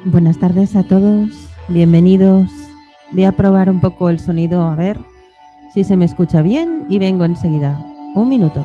Buenas tardes a todos, bienvenidos. Voy a probar un poco el sonido, a ver si se me escucha bien y vengo enseguida. Un minuto.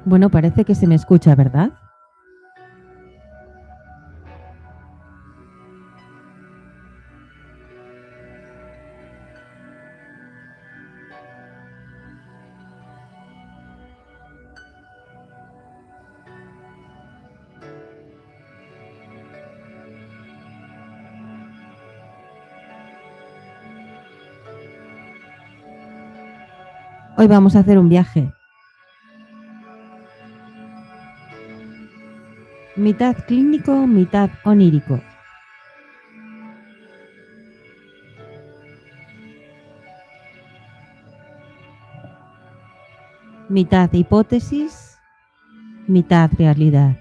Bueno, parece que se me escucha, ¿verdad? Hoy vamos a hacer un viaje. Mitad clínico, mitad onírico. Mitad hipótesis, mitad realidad.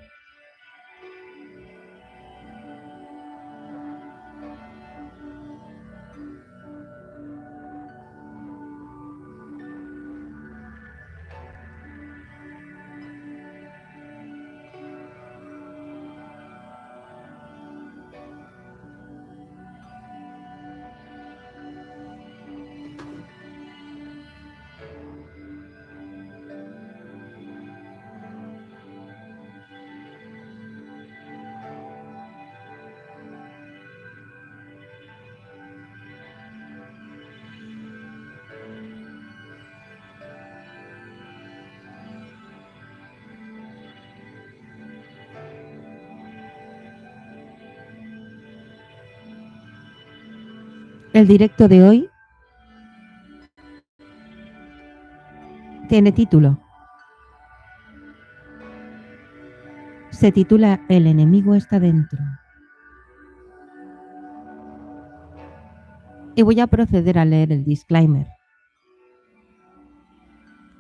El directo de hoy tiene título. Se titula El enemigo está dentro. Y voy a proceder a leer el disclaimer,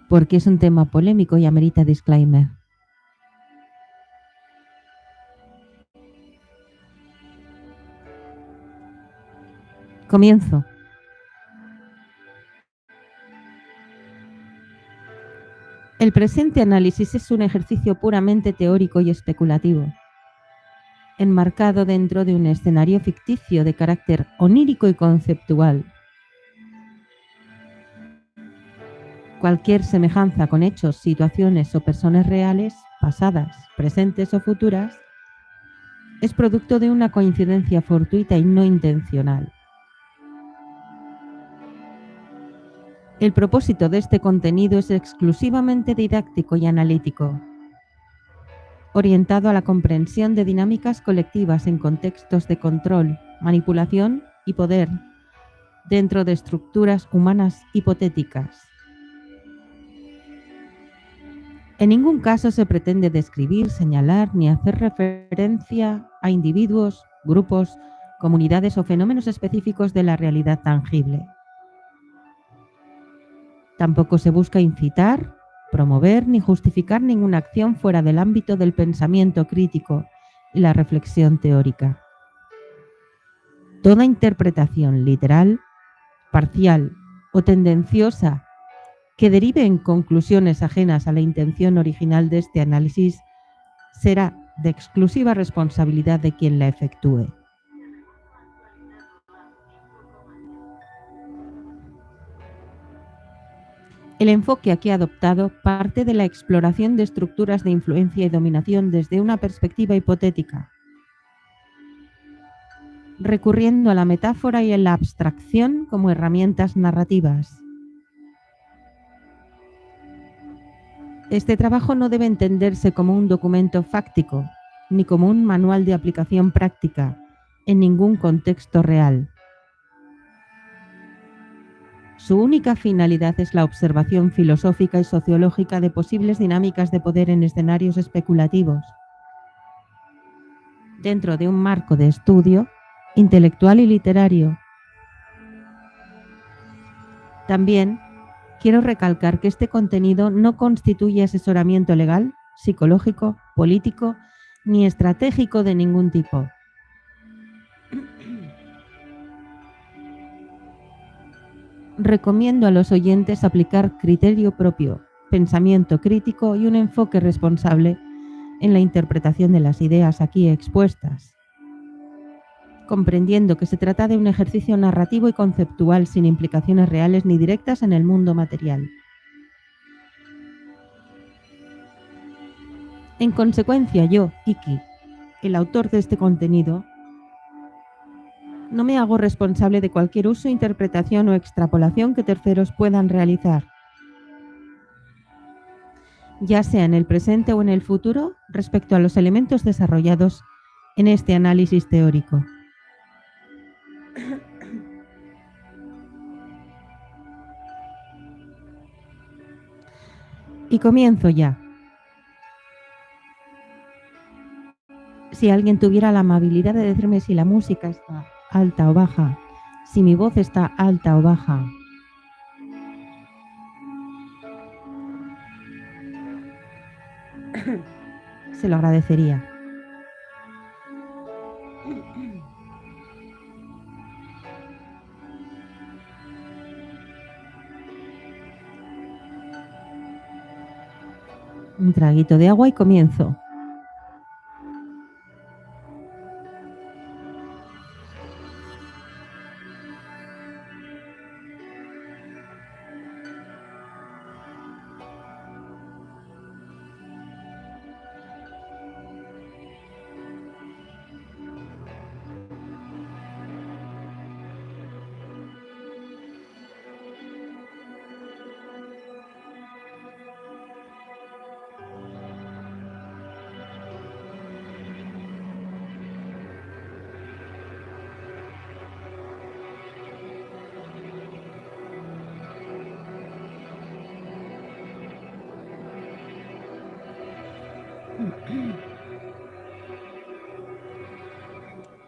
porque es un tema polémico y amerita disclaimer. Comienzo. El presente análisis es un ejercicio puramente teórico y especulativo, enmarcado dentro de un escenario ficticio de carácter onírico y conceptual. Cualquier semejanza con hechos, situaciones o personas reales, pasadas, presentes o futuras, es producto de una coincidencia fortuita y no intencional. El propósito de este contenido es exclusivamente didáctico y analítico, orientado a la comprensión de dinámicas colectivas en contextos de control, manipulación y poder dentro de estructuras humanas hipotéticas. En ningún caso se pretende describir, señalar ni hacer referencia a individuos, grupos, comunidades o fenómenos específicos de la realidad tangible. Tampoco se busca incitar, promover ni justificar ninguna acción fuera del ámbito del pensamiento crítico y la reflexión teórica. Toda interpretación literal, parcial o tendenciosa que derive en conclusiones ajenas a la intención original de este análisis será de exclusiva responsabilidad de quien la efectúe. El enfoque aquí adoptado parte de la exploración de estructuras de influencia y dominación desde una perspectiva hipotética, recurriendo a la metáfora y a la abstracción como herramientas narrativas. Este trabajo no debe entenderse como un documento fáctico, ni como un manual de aplicación práctica, en ningún contexto real. Su única finalidad es la observación filosófica y sociológica de posibles dinámicas de poder en escenarios especulativos, dentro de un marco de estudio intelectual y literario. También quiero recalcar que este contenido no constituye asesoramiento legal, psicológico, político ni estratégico de ningún tipo. Recomiendo a los oyentes aplicar criterio propio, pensamiento crítico y un enfoque responsable en la interpretación de las ideas aquí expuestas, comprendiendo que se trata de un ejercicio narrativo y conceptual sin implicaciones reales ni directas en el mundo material. En consecuencia, yo, Iki, el autor de este contenido, no me hago responsable de cualquier uso, interpretación o extrapolación que terceros puedan realizar, ya sea en el presente o en el futuro, respecto a los elementos desarrollados en este análisis teórico. Y comienzo ya. Si alguien tuviera la amabilidad de decirme si la música está alta o baja, si mi voz está alta o baja. Se lo agradecería. Un traguito de agua y comienzo.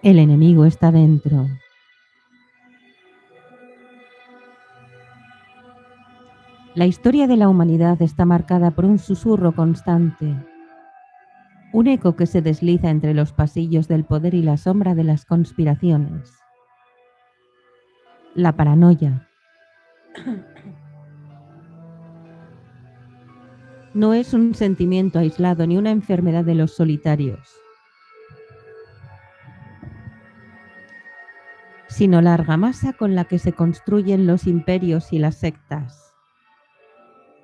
El enemigo está dentro. La historia de la humanidad está marcada por un susurro constante, un eco que se desliza entre los pasillos del poder y la sombra de las conspiraciones. La paranoia no es un sentimiento aislado ni una enfermedad de los solitarios, sino la argamasa con la que se construyen los imperios y las sectas.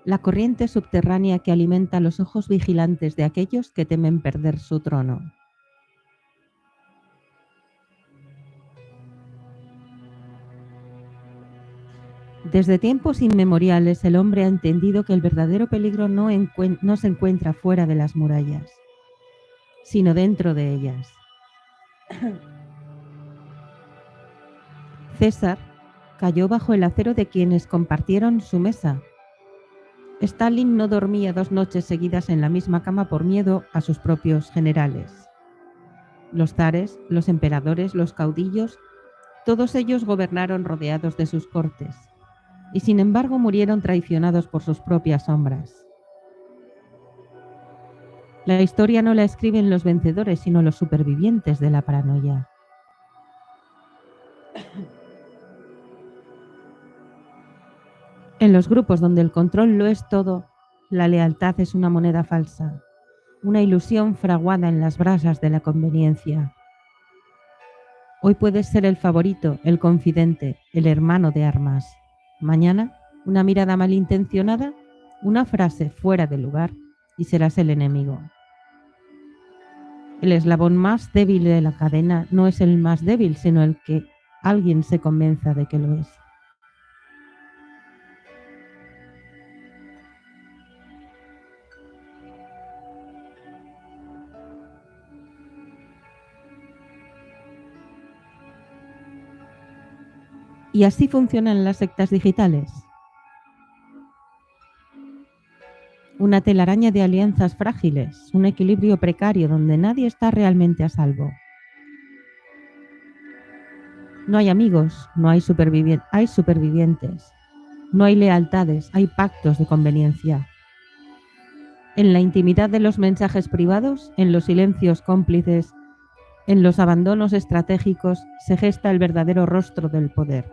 la corriente subterránea que alimenta los ojos vigilantes de aquellos que temen perder su trono. Desde tiempos inmemoriales el hombre ha entendido que el verdadero peligro no se encuentra fuera de las murallas, sino dentro de ellas. César cayó bajo el acero de quienes compartieron su mesa. Stalin no dormía 2 noches seguidas en la misma cama por miedo a sus propios generales. Los zares, los emperadores, los caudillos, todos ellos gobernaron rodeados de sus cortes, y sin embargo murieron traicionados por sus propias sombras. La historia no la escriben los vencedores, sino los supervivientes de la paranoia. En los grupos donde el control lo es todo, la lealtad es una moneda falsa, una ilusión fraguada en las brasas de la conveniencia. Hoy puedes ser el favorito, el confidente, el hermano de armas. Mañana, una mirada malintencionada, una frase fuera de lugar y serás el enemigo. El eslabón más débil de la cadena no es el más débil, sino el que alguien se convenza de que lo es. Y así funcionan las sectas digitales. Una telaraña de alianzas frágiles, un equilibrio precario donde nadie está realmente a salvo. No hay amigos, no hay supervivientes. No hay lealtades, hay pactos de conveniencia. En la intimidad de los mensajes privados, en los silencios cómplices, en los abandonos estratégicos, se gesta el verdadero rostro del poder.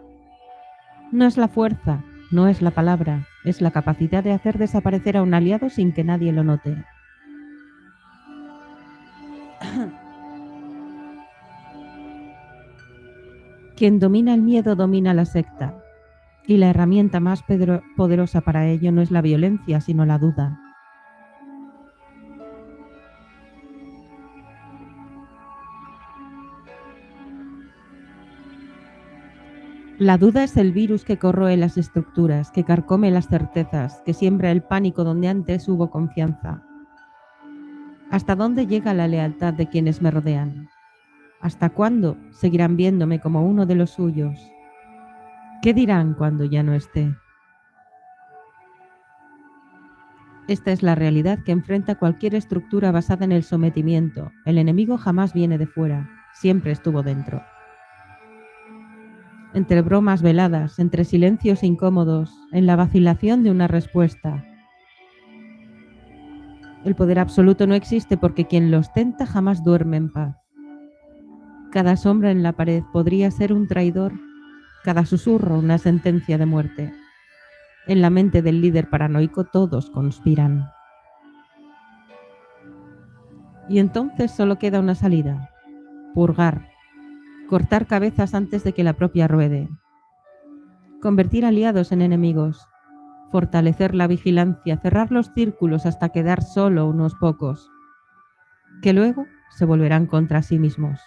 No es la fuerza, no es la palabra, es la capacidad de hacer desaparecer a un aliado sin que nadie lo note. Quien domina el miedo domina la secta, y la herramienta más poderosa para ello no es la violencia, sino la duda. La duda es el virus que corroe las estructuras, que carcome las certezas, que siembra el pánico donde antes hubo confianza. ¿Hasta dónde llega la lealtad de quienes me rodean? ¿Hasta cuándo seguirán viéndome como uno de los suyos? ¿Qué dirán cuando ya no esté? Esta es la realidad que enfrenta cualquier estructura basada en el sometimiento. El enemigo jamás viene de fuera, siempre estuvo dentro. Entre bromas veladas, entre silencios incómodos, en la vacilación de una respuesta. El poder absoluto no existe porque quien lo ostenta jamás duerme en paz. Cada sombra en la pared podría ser un traidor, cada susurro una sentencia de muerte. En la mente del líder paranoico todos conspiran. Y entonces solo queda una salida: purgar, cortar cabezas antes de que la propia ruede, convertir aliados en enemigos, fortalecer la vigilancia, cerrar los círculos hasta quedar solo unos pocos, que luego se volverán contra sí mismos.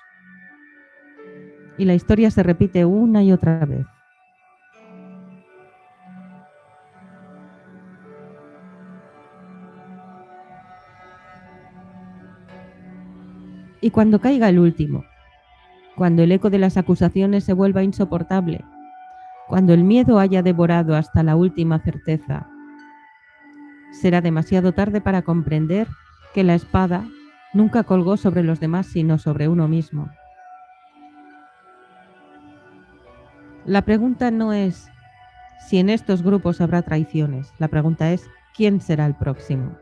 Y la historia se repite una y otra vez. Y cuando caiga el último, cuando el eco de las acusaciones se vuelva insoportable, cuando el miedo haya devorado hasta la última certeza, será demasiado tarde para comprender que la espada nunca colgó sobre los demás sino sobre uno mismo. La pregunta no es si en estos grupos habrá traiciones, la pregunta es ¿quién será el próximo?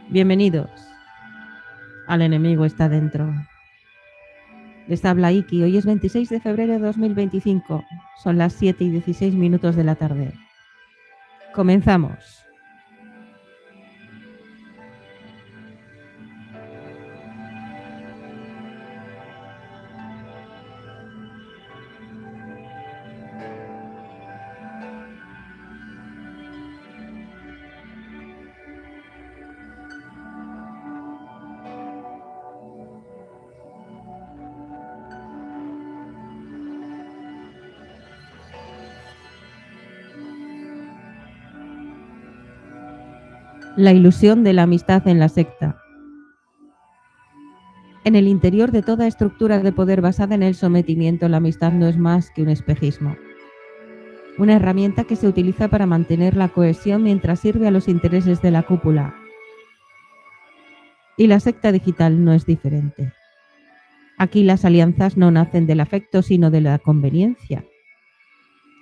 Bienvenidos al Enemigo está dentro. Les habla Iki, hoy es 26 de febrero de 2025, son las 7:16 de la tarde. Comenzamos. La ilusión de la amistad en la secta. En el interior de toda estructura de poder basada en el sometimiento, la amistad no es más que un espejismo. Una herramienta que se utiliza para mantener la cohesión mientras sirve a los intereses de la cúpula. Y la secta digital no es diferente. Aquí las alianzas no nacen del afecto, sino de la conveniencia.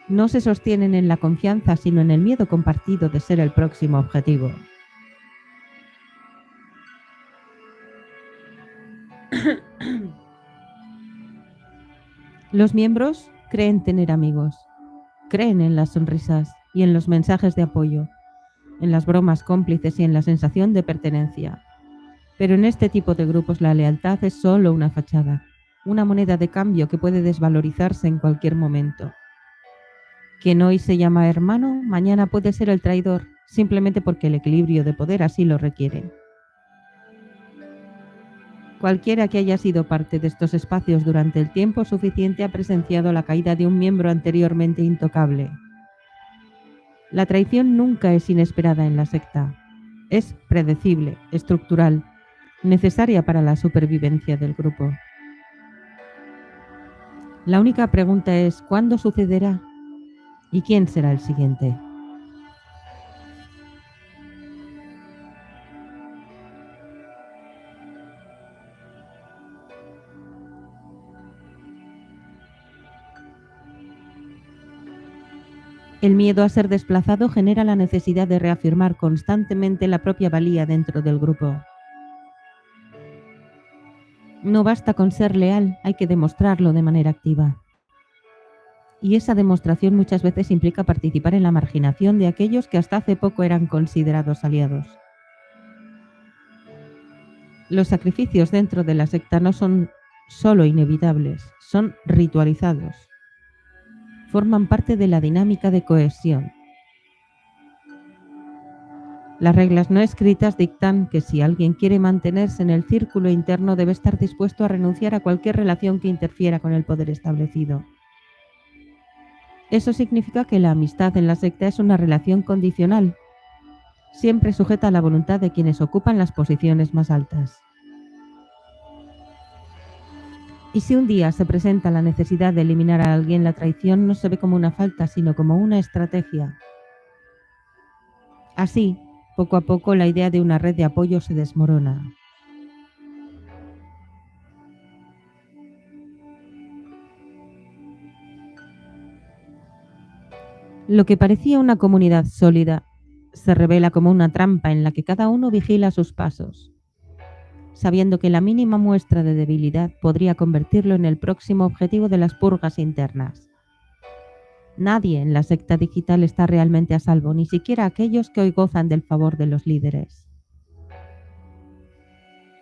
No se sostienen en la confianza, sino en el miedo compartido de ser el próximo objetivo. Los miembros creen tener amigos, creen en las sonrisas y en los mensajes de apoyo, en las bromas cómplices y en la sensación de pertenencia. Pero en este tipo de grupos la lealtad es solo una fachada, una moneda de cambio que puede desvalorizarse en cualquier momento. Quien hoy se llama hermano, mañana puede ser el traidor, simplemente porque el equilibrio de poder así lo requiere. Cualquiera que haya sido parte de estos espacios durante el tiempo suficiente ha presenciado la caída de un miembro anteriormente intocable. La traición nunca es inesperada en la secta. Es predecible, estructural, necesaria para la supervivencia del grupo. La única pregunta es ¿cuándo sucederá? ¿Y quién será el siguiente? El miedo a ser desplazado genera la necesidad de reafirmar constantemente la propia valía dentro del grupo. No basta con ser leal, hay que demostrarlo de manera activa. Y esa demostración muchas veces implica participar en la marginación de aquellos que hasta hace poco eran considerados aliados. Los sacrificios dentro de la secta no son solo inevitables, son ritualizados. Forman parte de la dinámica de cohesión. Las reglas no escritas dictan que si alguien quiere mantenerse en el círculo interno debe estar dispuesto a renunciar a cualquier relación que interfiera con el poder establecido. Eso significa que la amistad en la secta es una relación condicional, siempre sujeta a la voluntad de quienes ocupan las posiciones más altas. Y si un día se presenta la necesidad de eliminar a alguien, la traición no se ve como una falta, sino como una estrategia. Así, poco a poco, la idea de una red de apoyo se desmorona. Lo que parecía una comunidad sólida se revela como una trampa en la que cada uno vigila sus pasos, sabiendo que la mínima muestra de debilidad podría convertirlo en el próximo objetivo de las purgas internas. Nadie en la secta digital está realmente a salvo, ni siquiera aquellos que hoy gozan del favor de los líderes.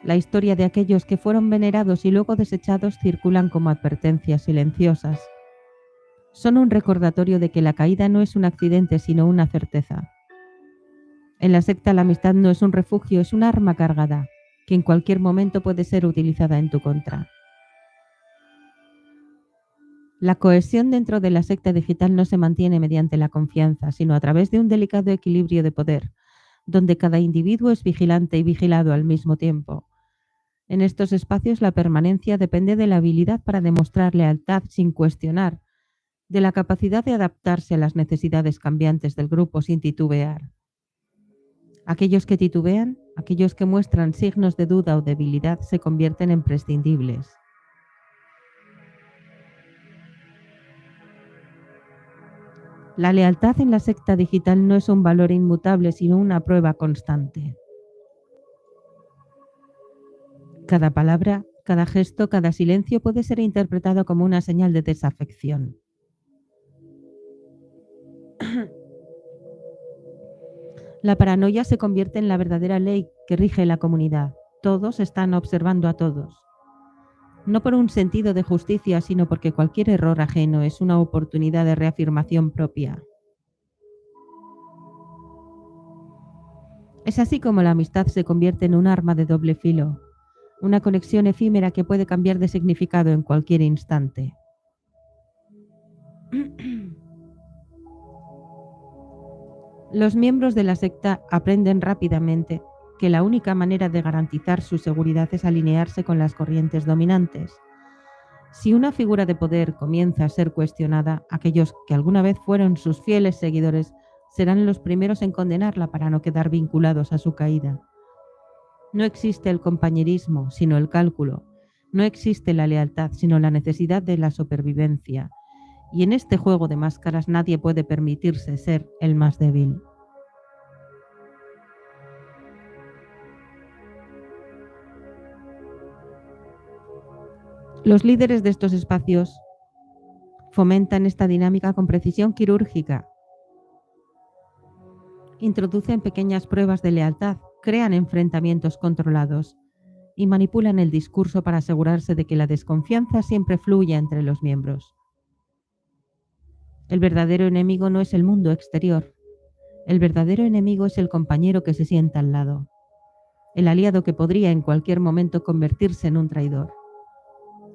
La historia de aquellos que fueron venerados y luego desechados circulan como advertencias silenciosas. Son un recordatorio de que la caída no es un accidente, sino una certeza. En la secta la amistad no es un refugio, es un arma cargada, que en cualquier momento puede ser utilizada en tu contra. La cohesión dentro de la secta digital no se mantiene mediante la confianza, sino a través de un delicado equilibrio de poder, donde cada individuo es vigilante y vigilado al mismo tiempo. En estos espacios la permanencia depende de la habilidad para demostrar lealtad sin cuestionar, de la capacidad de adaptarse a las necesidades cambiantes del grupo sin titubear. Aquellos que titubean, aquellos que muestran signos de duda o debilidad se convierten en prescindibles. La lealtad en la secta digital no es un valor inmutable, sino una prueba constante. Cada palabra, cada gesto, cada silencio puede ser interpretado como una señal de desafección. La paranoia se convierte en la verdadera ley que rige la comunidad. Todos están observando a todos. No por un sentido de justicia, sino porque cualquier error ajeno es una oportunidad de reafirmación propia. Es así como la amistad se convierte en un arma de doble filo, una conexión efímera que puede cambiar de significado en cualquier instante. Los miembros de la secta aprenden rápidamente que la única manera de garantizar su seguridad es alinearse con las corrientes dominantes. Si una figura de poder comienza a ser cuestionada, aquellos que alguna vez fueron sus fieles seguidores serán los primeros en condenarla para no quedar vinculados a su caída. No existe el compañerismo, sino el cálculo. No existe la lealtad, sino la necesidad de la supervivencia. Y en este juego de máscaras nadie puede permitirse ser el más débil. Los líderes de estos espacios fomentan esta dinámica con precisión quirúrgica. Introducen pequeñas pruebas de lealtad, crean enfrentamientos controlados y manipulan el discurso para asegurarse de que la desconfianza siempre fluya entre los miembros. El verdadero enemigo no es el mundo exterior. El verdadero enemigo es el compañero que se sienta al lado, el aliado que podría en cualquier momento convertirse en un traidor.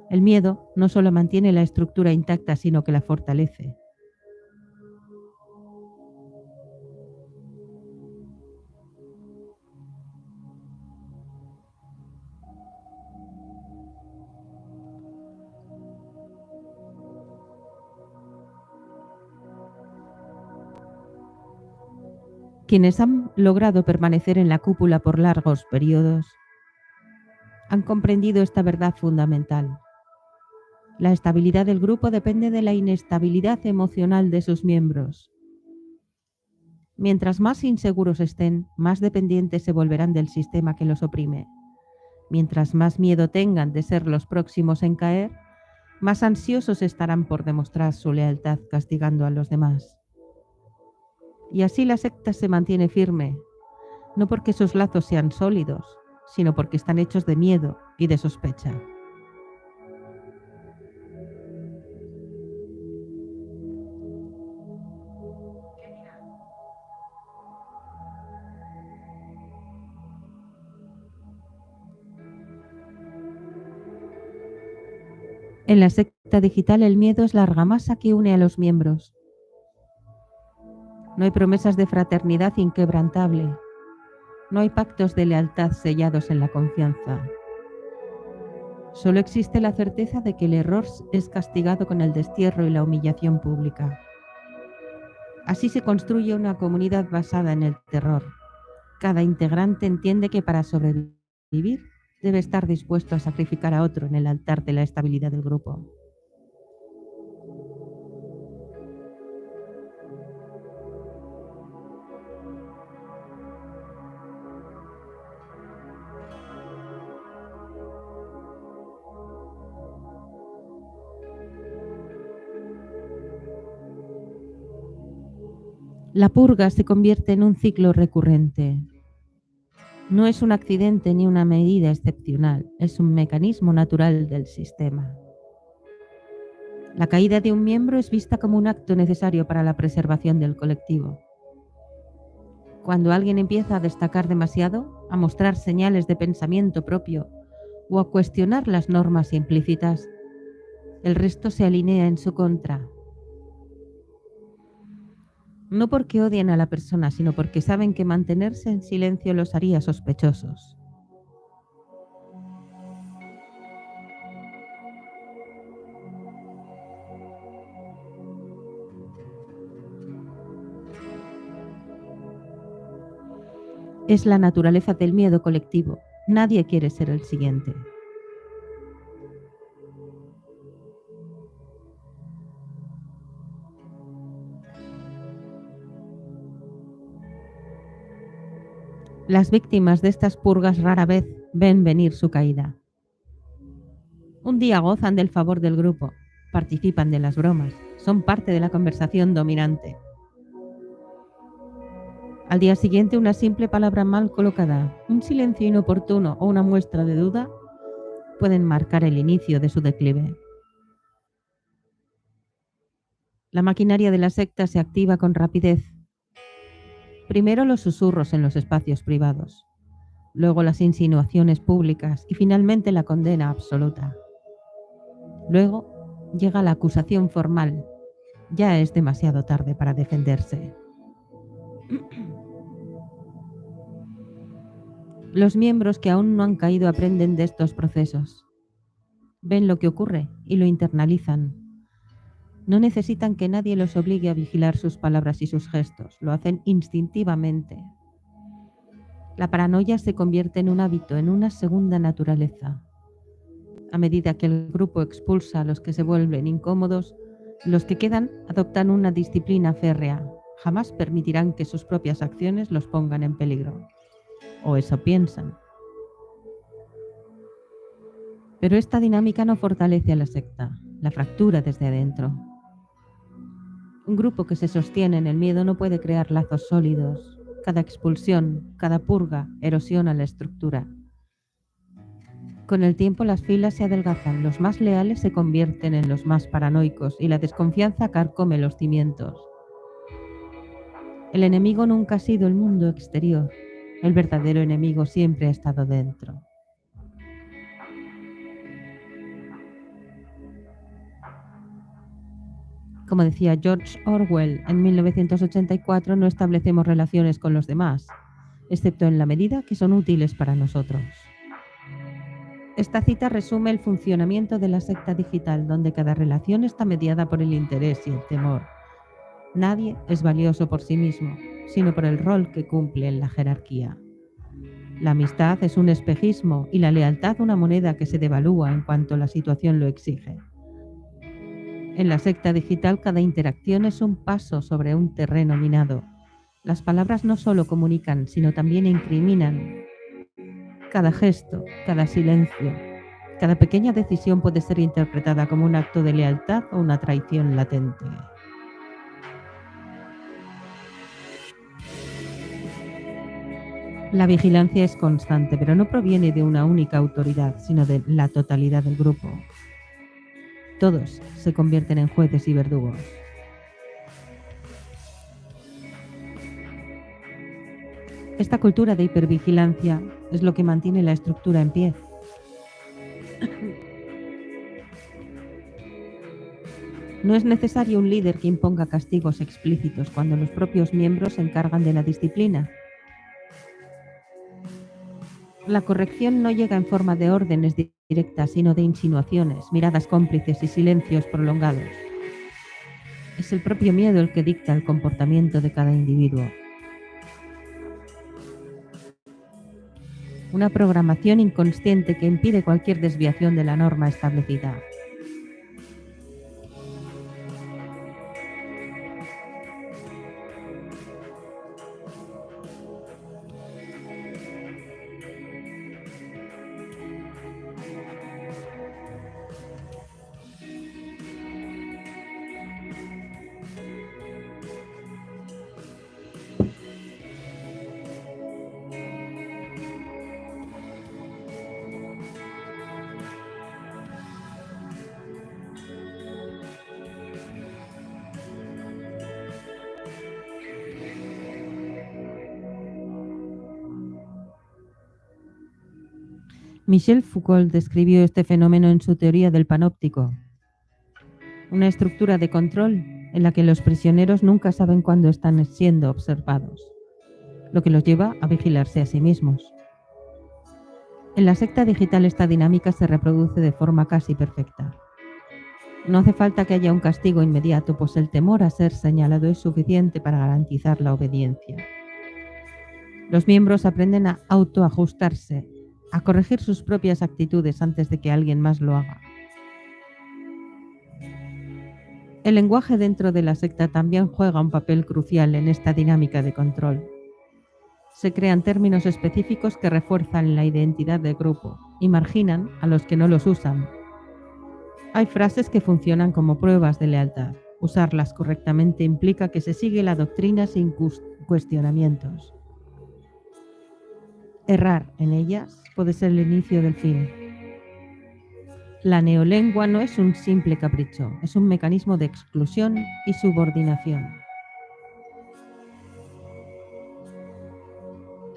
El miedo no solo mantiene la estructura intacta, sino que la fortalece. Quienes han logrado permanecer en la cúpula por largos periodos han comprendido esta verdad fundamental. La estabilidad del grupo depende de la inestabilidad emocional de sus miembros. Mientras más inseguros estén, más dependientes se volverán del sistema que los oprime. Mientras más miedo tengan de ser los próximos en caer, más ansiosos estarán por demostrar su lealtad castigando a los demás. Y así la secta se mantiene firme, no porque sus lazos sean sólidos, sino porque están hechos de miedo y de sospecha. En la secta digital el miedo es la argamasa que une a los miembros. No hay promesas de fraternidad inquebrantable. No hay pactos de lealtad sellados en la confianza. Solo existe la certeza de que el error es castigado con el destierro y la humillación pública. Así se construye una comunidad basada en el terror. Cada integrante entiende que para sobrevivir debe estar dispuesto a sacrificar a otro en el altar de la estabilidad del grupo. La purga se convierte en un ciclo recurrente. No es un accidente ni una medida excepcional, es un mecanismo natural del sistema. La caída de un miembro es vista como un acto necesario para la preservación del colectivo. Cuando alguien empieza a destacar demasiado, a mostrar señales de pensamiento propio o a cuestionar las normas implícitas, el resto se alinea en su contra. No porque odien a la persona, sino porque saben que mantenerse en silencio los haría sospechosos. Es la naturaleza del miedo colectivo. Nadie quiere ser el siguiente. Las víctimas de estas purgas rara vez ven venir su caída. Un día gozan del favor del grupo, participan de las bromas, son parte de la conversación dominante. Al día siguiente, una simple palabra mal colocada, un silencio inoportuno o una muestra de duda pueden marcar el inicio de su declive. La maquinaria de la secta se activa con rapidez. Primero los susurros en los espacios privados, luego las insinuaciones públicas y finalmente la condena absoluta. Luego llega la acusación formal. Ya es demasiado tarde para defenderse. Los miembros que aún no han caído aprenden de estos procesos. Ven lo que ocurre y lo internalizan. No necesitan que nadie los obligue a vigilar sus palabras y sus gestos, lo hacen instintivamente. La paranoia se convierte en un hábito, en una segunda naturaleza. A medida que el grupo expulsa a los que se vuelven incómodos, los que quedan adoptan una disciplina férrea. Jamás permitirán que sus propias acciones los pongan en peligro. O eso piensan. Pero esta dinámica no fortalece a la secta, la fractura desde adentro. Un grupo que se sostiene en el miedo no puede crear lazos sólidos. Cada expulsión, cada purga erosiona la estructura. Con el tiempo las filas se adelgazan, los más leales se convierten en los más paranoicos y la desconfianza carcome los cimientos. El enemigo nunca ha sido el mundo exterior, el verdadero enemigo siempre ha estado dentro. Como decía George Orwell en 1984, no establecemos relaciones con los demás, excepto en la medida que son útiles para nosotros. Esta cita resume el funcionamiento de la secta digital, donde cada relación está mediada por el interés y el temor. Nadie es valioso por sí mismo, sino por el rol que cumple en la jerarquía. La amistad es un espejismo y la lealtad una moneda que se devalúa en cuanto la situación lo exige. En la secta digital cada interacción es un paso sobre un terreno minado. Las palabras no solo comunican, sino también incriminan. Cada gesto, cada silencio, cada pequeña decisión puede ser interpretada como un acto de lealtad o una traición latente. La vigilancia es constante, pero no proviene de una única autoridad, sino de la totalidad del grupo. Todos se convierten en jueces y verdugos. Esta cultura de hipervigilancia es lo que mantiene la estructura en pie. No es necesario un líder que imponga castigos explícitos cuando los propios miembros se encargan de la disciplina. La corrección no llega en forma de órdenes directas, sino de insinuaciones, miradas cómplices y silencios prolongados. Es el propio miedo el que dicta el comportamiento de cada individuo. Una programación inconsciente que impide cualquier desviación de la norma establecida. Michel Foucault describió este fenómeno en su teoría del panóptico, una estructura de control en la que los prisioneros nunca saben cuándo están siendo observados, lo que los lleva a vigilarse a sí mismos. En la secta digital esta dinámica se reproduce de forma casi perfecta. No hace falta que haya un castigo inmediato, pues el temor a ser señalado es suficiente para garantizar la obediencia. Los miembros aprenden a autoajustarse, a corregir sus propias actitudes antes de que alguien más lo haga. El lenguaje dentro de la secta también juega un papel crucial en esta dinámica de control. Se crean términos específicos que refuerzan la identidad del grupo y marginan a los que no los usan. Hay frases que funcionan como pruebas de lealtad. Usarlas correctamente implica que se sigue la doctrina sin cuestionamientos. Errar en ellas puede ser el inicio del fin. La neolengua no es un simple capricho, es un mecanismo de exclusión y subordinación.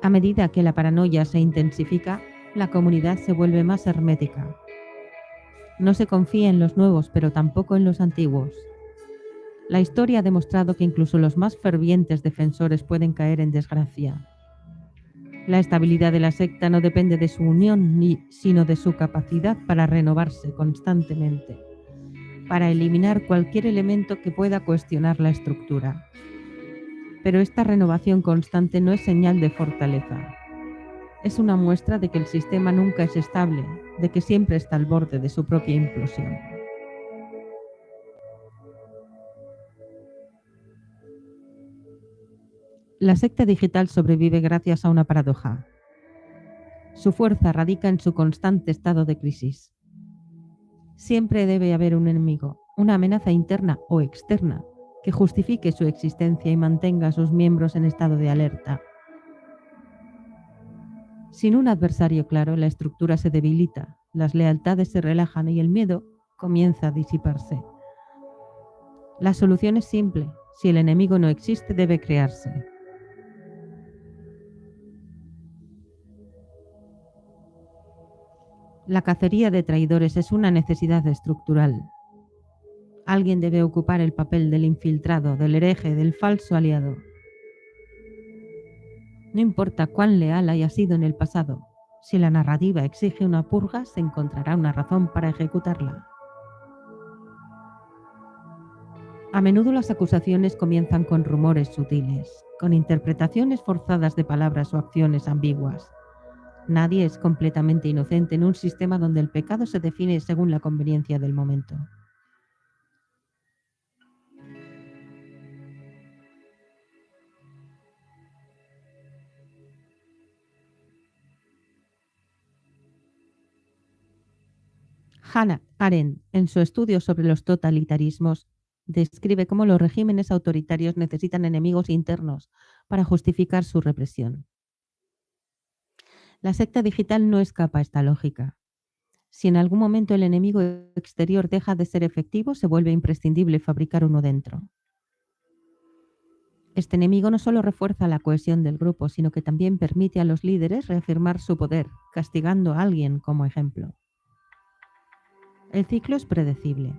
A medida que la paranoia se intensifica, la comunidad se vuelve más hermética. No se confía en los nuevos, pero tampoco en los antiguos. La historia ha demostrado que incluso los más fervientes defensores pueden caer en desgracia. La estabilidad de la secta no depende de su unión, sino de su capacidad para renovarse constantemente, para eliminar cualquier elemento que pueda cuestionar la estructura. Pero esta renovación constante no es señal de fortaleza. Es una muestra de que el sistema nunca es estable, de que siempre está al borde de su propia implosión. La secta digital sobrevive gracias a una paradoja. Su fuerza radica en su constante estado de crisis. Siempre debe haber un enemigo, una amenaza interna o externa, que justifique su existencia y mantenga a sus miembros en estado de alerta. Sin un adversario claro, la estructura se debilita, las lealtades se relajan y el miedo comienza a disiparse. La solución es simple: si el enemigo no existe, debe crearse. La cacería de traidores es una necesidad estructural. Alguien debe ocupar el papel del infiltrado, del hereje, del falso aliado. No importa cuán leal haya sido en el pasado, si la narrativa exige una purga, se encontrará una razón para ejecutarla. A menudo las acusaciones comienzan con rumores sutiles, con interpretaciones forzadas de palabras o acciones ambiguas. Nadie es completamente inocente en un sistema donde el pecado se define según la conveniencia del momento. Hannah Arendt, en su estudio sobre los totalitarismos, describe cómo los regímenes autoritarios necesitan enemigos internos para justificar su represión. La secta digital no escapa a esta lógica. Si en algún momento el enemigo exterior deja de ser efectivo, se vuelve imprescindible fabricar uno dentro. Este enemigo no solo refuerza la cohesión del grupo, sino que también permite a los líderes reafirmar su poder, castigando a alguien como ejemplo. El ciclo es predecible.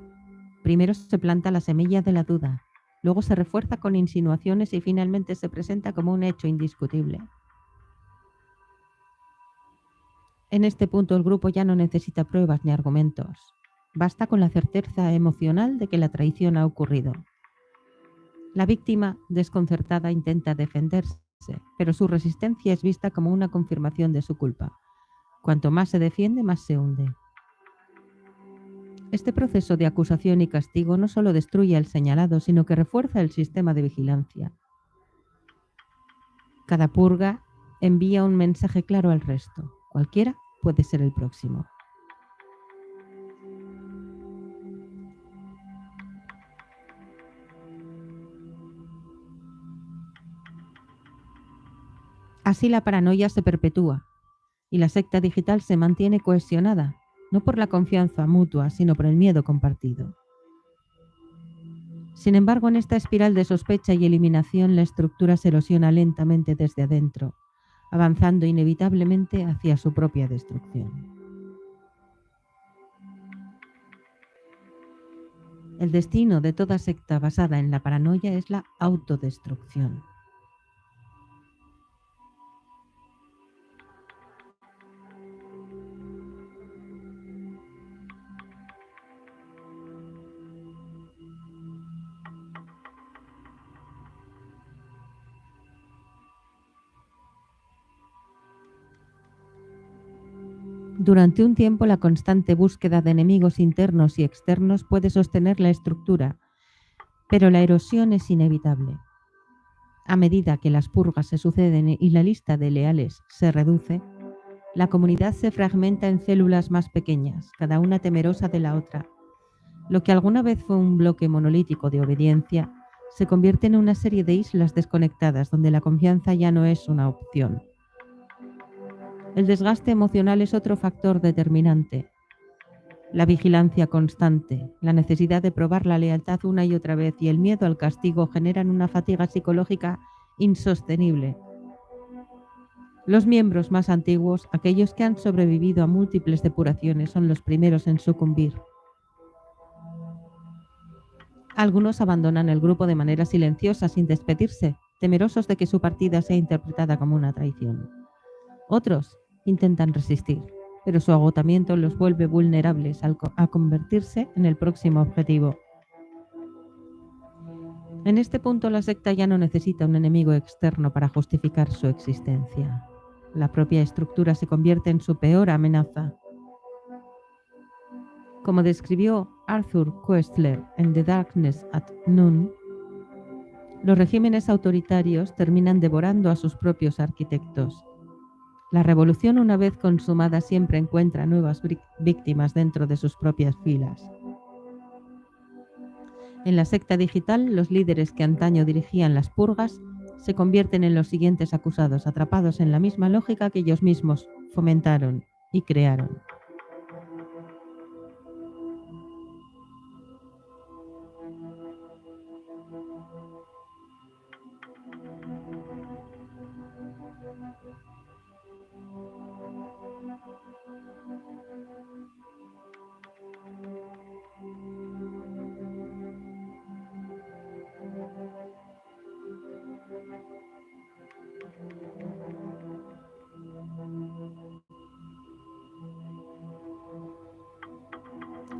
Primero se planta la semilla de la duda, luego se refuerza con insinuaciones y finalmente se presenta como un hecho indiscutible. En este punto el grupo ya no necesita pruebas ni argumentos. Basta con la certeza emocional de que la traición ha ocurrido. La víctima, desconcertada, intenta defenderse, pero su resistencia es vista como una confirmación de su culpa. Cuanto más se defiende, más se hunde. Este proceso de acusación y castigo no solo destruye al señalado, sino que refuerza el sistema de vigilancia. Cada purga envía un mensaje claro al resto. Cualquiera puede ser el próximo. Así la paranoia se perpetúa y la secta digital se mantiene cohesionada, no por la confianza mutua, sino por el miedo compartido. Sin embargo, en esta espiral de sospecha y eliminación, la estructura se erosiona lentamente desde adentro, avanzando inevitablemente hacia su propia destrucción. El destino de toda secta basada en la paranoia es la autodestrucción. Durante un tiempo, la constante búsqueda de enemigos internos y externos puede sostener la estructura, pero la erosión es inevitable. A medida que las purgas se suceden y la lista de leales se reduce, la comunidad se fragmenta en células más pequeñas, cada una temerosa de la otra. Lo que alguna vez fue un bloque monolítico de obediencia se convierte en una serie de islas desconectadas donde la confianza ya no es una opción. El desgaste emocional es otro factor determinante. La vigilancia constante, la necesidad de probar la lealtad una y otra vez y el miedo al castigo generan una fatiga psicológica insostenible. Los miembros más antiguos, aquellos que han sobrevivido a múltiples depuraciones, son los primeros en sucumbir. Algunos abandonan el grupo de manera silenciosa sin despedirse, temerosos de que su partida sea interpretada como una traición. Otros intentan resistir, pero su agotamiento los vuelve vulnerables a convertirse en el próximo objetivo. En este punto la secta ya no necesita un enemigo externo para justificar su existencia. La propia estructura se convierte en su peor amenaza. Como describió Arthur Koestler en The Darkness at Noon, los regímenes autoritarios terminan devorando a sus propios arquitectos. La revolución, una vez consumada, siempre encuentra nuevas víctimas dentro de sus propias filas. En la secta digital, los líderes que antaño dirigían las purgas se convierten en los siguientes acusados, atrapados en la misma lógica que ellos mismos fomentaron y crearon.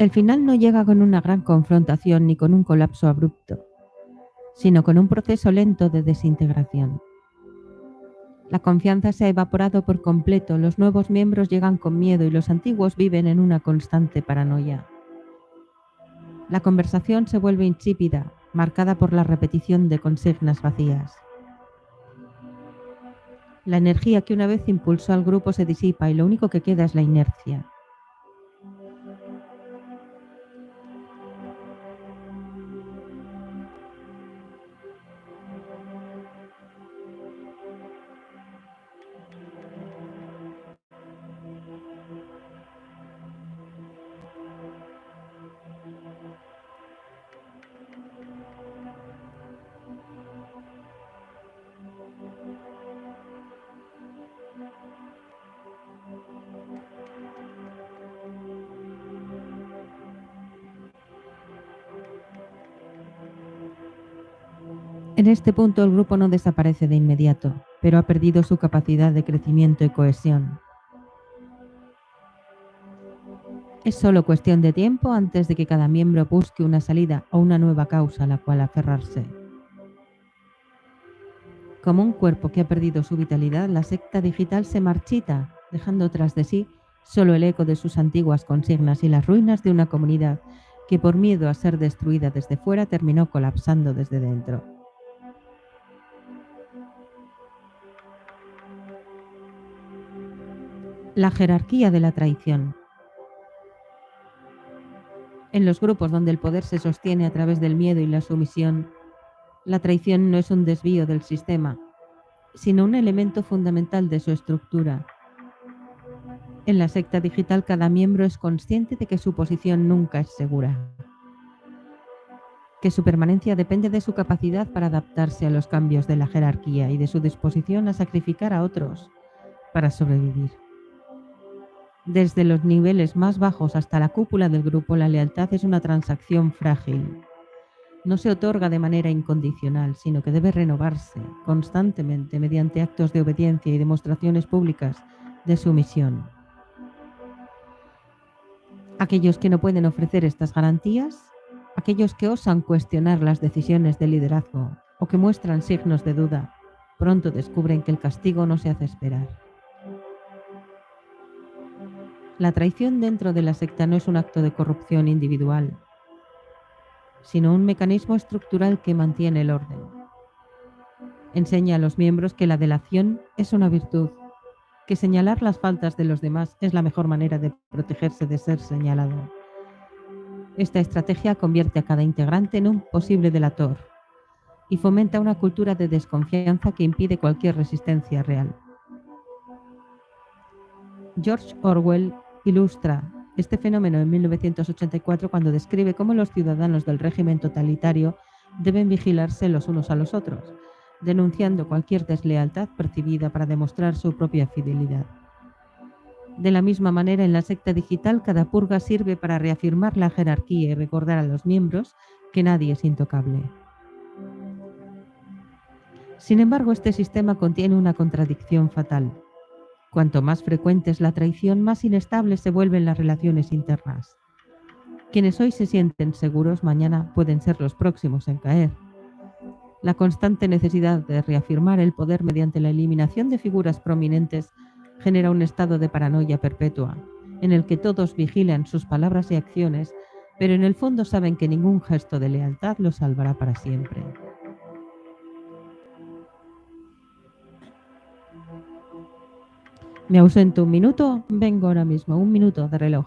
El final no llega con una gran confrontación ni con un colapso abrupto, sino con un proceso lento de desintegración. La confianza se ha evaporado por completo, los nuevos miembros llegan con miedo y los antiguos viven en una constante paranoia. La conversación se vuelve insípida, marcada por la repetición de consignas vacías. La energía que una vez impulsó al grupo se disipa y lo único que queda es la inercia. En este punto el grupo no desaparece de inmediato, pero ha perdido su capacidad de crecimiento y cohesión. Es solo cuestión de tiempo antes de que cada miembro busque una salida o una nueva causa a la cual aferrarse. Como un cuerpo que ha perdido su vitalidad, la secta digital se marchita, dejando tras de sí solo el eco de sus antiguas consignas y las ruinas de una comunidad que por miedo a ser destruida desde fuera terminó colapsando desde dentro. La jerarquía de la traición. En los grupos donde el poder se sostiene a través del miedo y la sumisión, la traición no es un desvío del sistema, sino un elemento fundamental de su estructura. En la secta digital, cada miembro es consciente de que su posición nunca es segura, que su permanencia depende de su capacidad para adaptarse a los cambios de la jerarquía y de su disposición a sacrificar a otros para sobrevivir. Desde los niveles más bajos hasta la cúpula del grupo, la lealtad es una transacción frágil. No se otorga de manera incondicional, sino que debe renovarse constantemente mediante actos de obediencia y demostraciones públicas de sumisión. Aquellos que no pueden ofrecer estas garantías, aquellos que osan cuestionar las decisiones de liderazgo o que muestran signos de duda, pronto descubren que el castigo no se hace esperar. La traición dentro de la secta no es un acto de corrupción individual, sino un mecanismo estructural que mantiene el orden. Enseña a los miembros que la delación es una virtud, que señalar las faltas de los demás es la mejor manera de protegerse de ser señalado. Esta estrategia convierte a cada integrante en un posible delator y fomenta una cultura de desconfianza que impide cualquier resistencia real. George Orwell ilustra este fenómeno en 1984 cuando describe cómo los ciudadanos del régimen totalitario deben vigilarse los unos a los otros, denunciando cualquier deslealtad percibida para demostrar su propia fidelidad. De la misma manera, en la secta digital, cada purga sirve para reafirmar la jerarquía y recordar a los miembros que nadie es intocable. Sin embargo, este sistema contiene una contradicción fatal. Cuanto más frecuente es la traición, más inestables se vuelven las relaciones internas. Quienes hoy se sienten seguros, mañana pueden ser los próximos en caer. La constante necesidad de reafirmar el poder mediante la eliminación de figuras prominentes genera un estado de paranoia perpetua, en el que todos vigilan sus palabras y acciones, pero en el fondo saben que ningún gesto de lealtad los salvará para siempre. Me ausento un minuto, vengo ahora mismo, 1 minuto de reloj.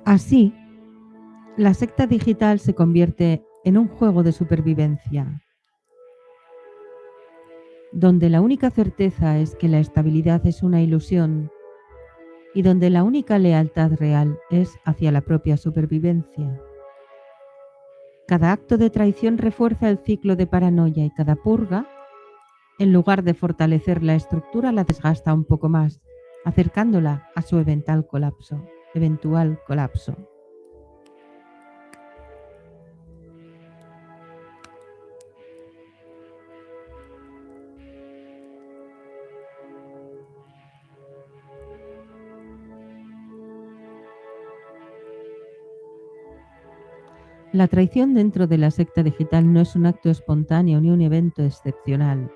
Así, la secta digital se convierte en un juego de supervivencia, donde la única certeza es que la estabilidad es una ilusión y donde la única lealtad real es hacia la propia supervivencia. Cada acto de traición refuerza el ciclo de paranoia y cada purga, en lugar de fortalecer la estructura, la desgasta un poco más, acercándola a su eventual colapso. La traición dentro de la secta digital no es un acto espontáneo ni un evento excepcional.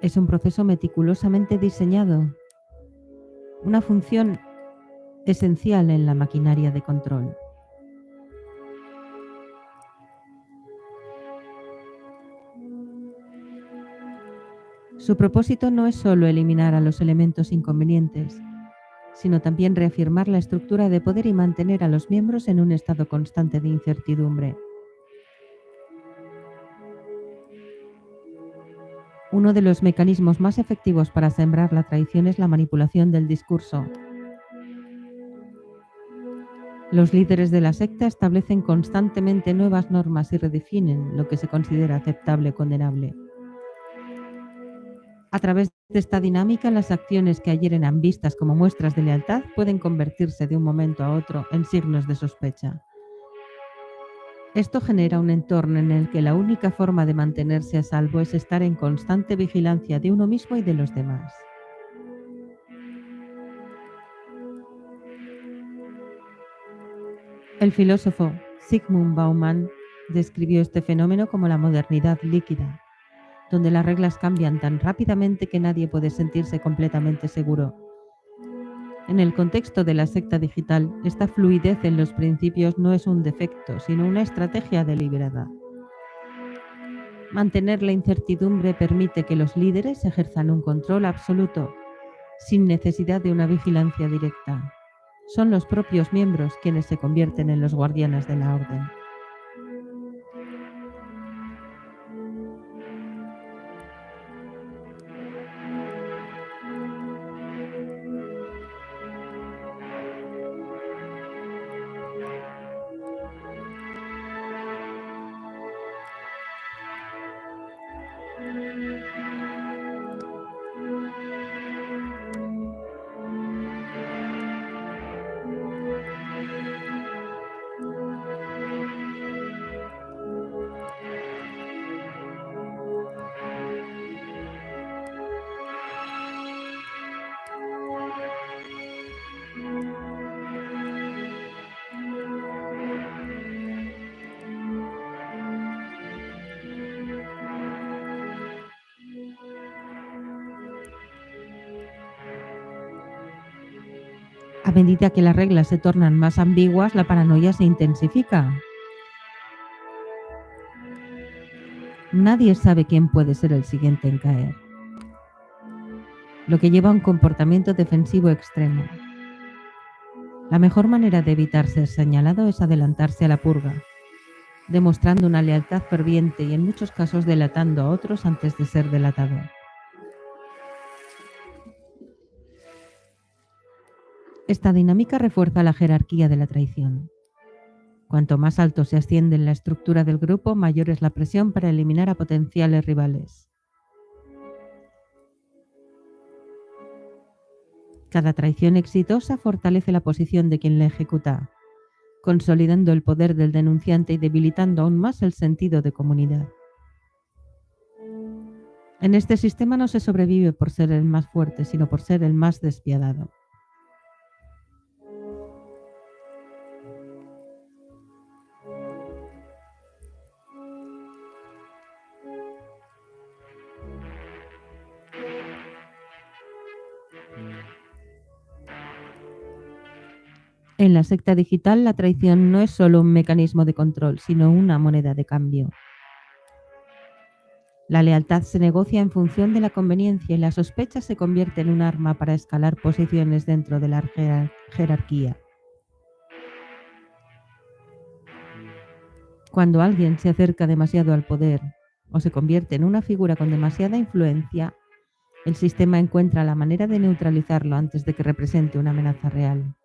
Es un proceso meticulosamente diseñado, una función esencial en la maquinaria de control. Su propósito no es solo eliminar a los elementos inconvenientes, sino también reafirmar la estructura de poder y mantener a los miembros en un estado constante de incertidumbre. Uno de los mecanismos más efectivos para sembrar la traición es la manipulación del discurso. Los líderes de la secta establecen constantemente nuevas normas y redefinen lo que se considera aceptable o condenable. A través de esta dinámica, las acciones que ayer eran vistas como muestras de lealtad pueden convertirse de un momento a otro en signos de sospecha. Esto genera un entorno en el que la única forma de mantenerse a salvo es estar en constante vigilancia de uno mismo y de los demás. El filósofo Zygmunt Bauman describió este fenómeno como la modernidad líquida, donde las reglas cambian tan rápidamente que nadie puede sentirse completamente seguro. En el contexto de la secta digital, esta fluidez en los principios no es un defecto, sino una estrategia deliberada. Mantener la incertidumbre permite que los líderes ejerzan un control absoluto, sin necesidad de una vigilancia directa. Son los propios miembros quienes se convierten en los guardianes de la orden. A medida que las reglas se tornan más ambiguas, la paranoia se intensifica. Nadie sabe quién puede ser el siguiente en caer, lo que lleva a un comportamiento defensivo extremo. La mejor manera de evitar ser señalado es adelantarse a la purga, demostrando una lealtad ferviente y en muchos casos delatando a otros antes de ser delatado. Esta dinámica refuerza la jerarquía de la traición. Cuanto más alto se asciende en la estructura del grupo, mayor es la presión para eliminar a potenciales rivales. Cada traición exitosa fortalece la posición de quien la ejecuta, consolidando el poder del denunciante y debilitando aún más el sentido de comunidad. En este sistema no se sobrevive por ser el más fuerte, sino por ser el más despiadado. En la secta digital, la traición no es solo un mecanismo de control, sino una moneda de cambio. La lealtad se negocia en función de la conveniencia y la sospecha se convierte en un arma para escalar posiciones dentro de la jerarquía. Cuando alguien se acerca demasiado al poder o se convierte en una figura con demasiada influencia, el sistema encuentra la manera de neutralizarlo antes de que represente una amenaza real.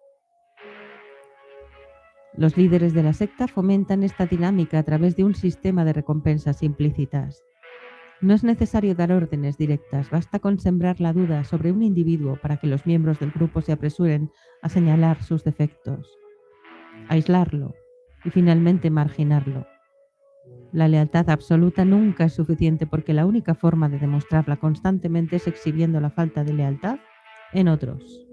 Los líderes de la secta fomentan esta dinámica a través de un sistema de recompensas implícitas. No es necesario dar órdenes directas, basta con sembrar la duda sobre un individuo para que los miembros del grupo se apresuren a señalar sus defectos, aislarlo y finalmente marginarlo. La lealtad absoluta nunca es suficiente porque la única forma de demostrarla constantemente es exhibiendo la falta de lealtad en otros.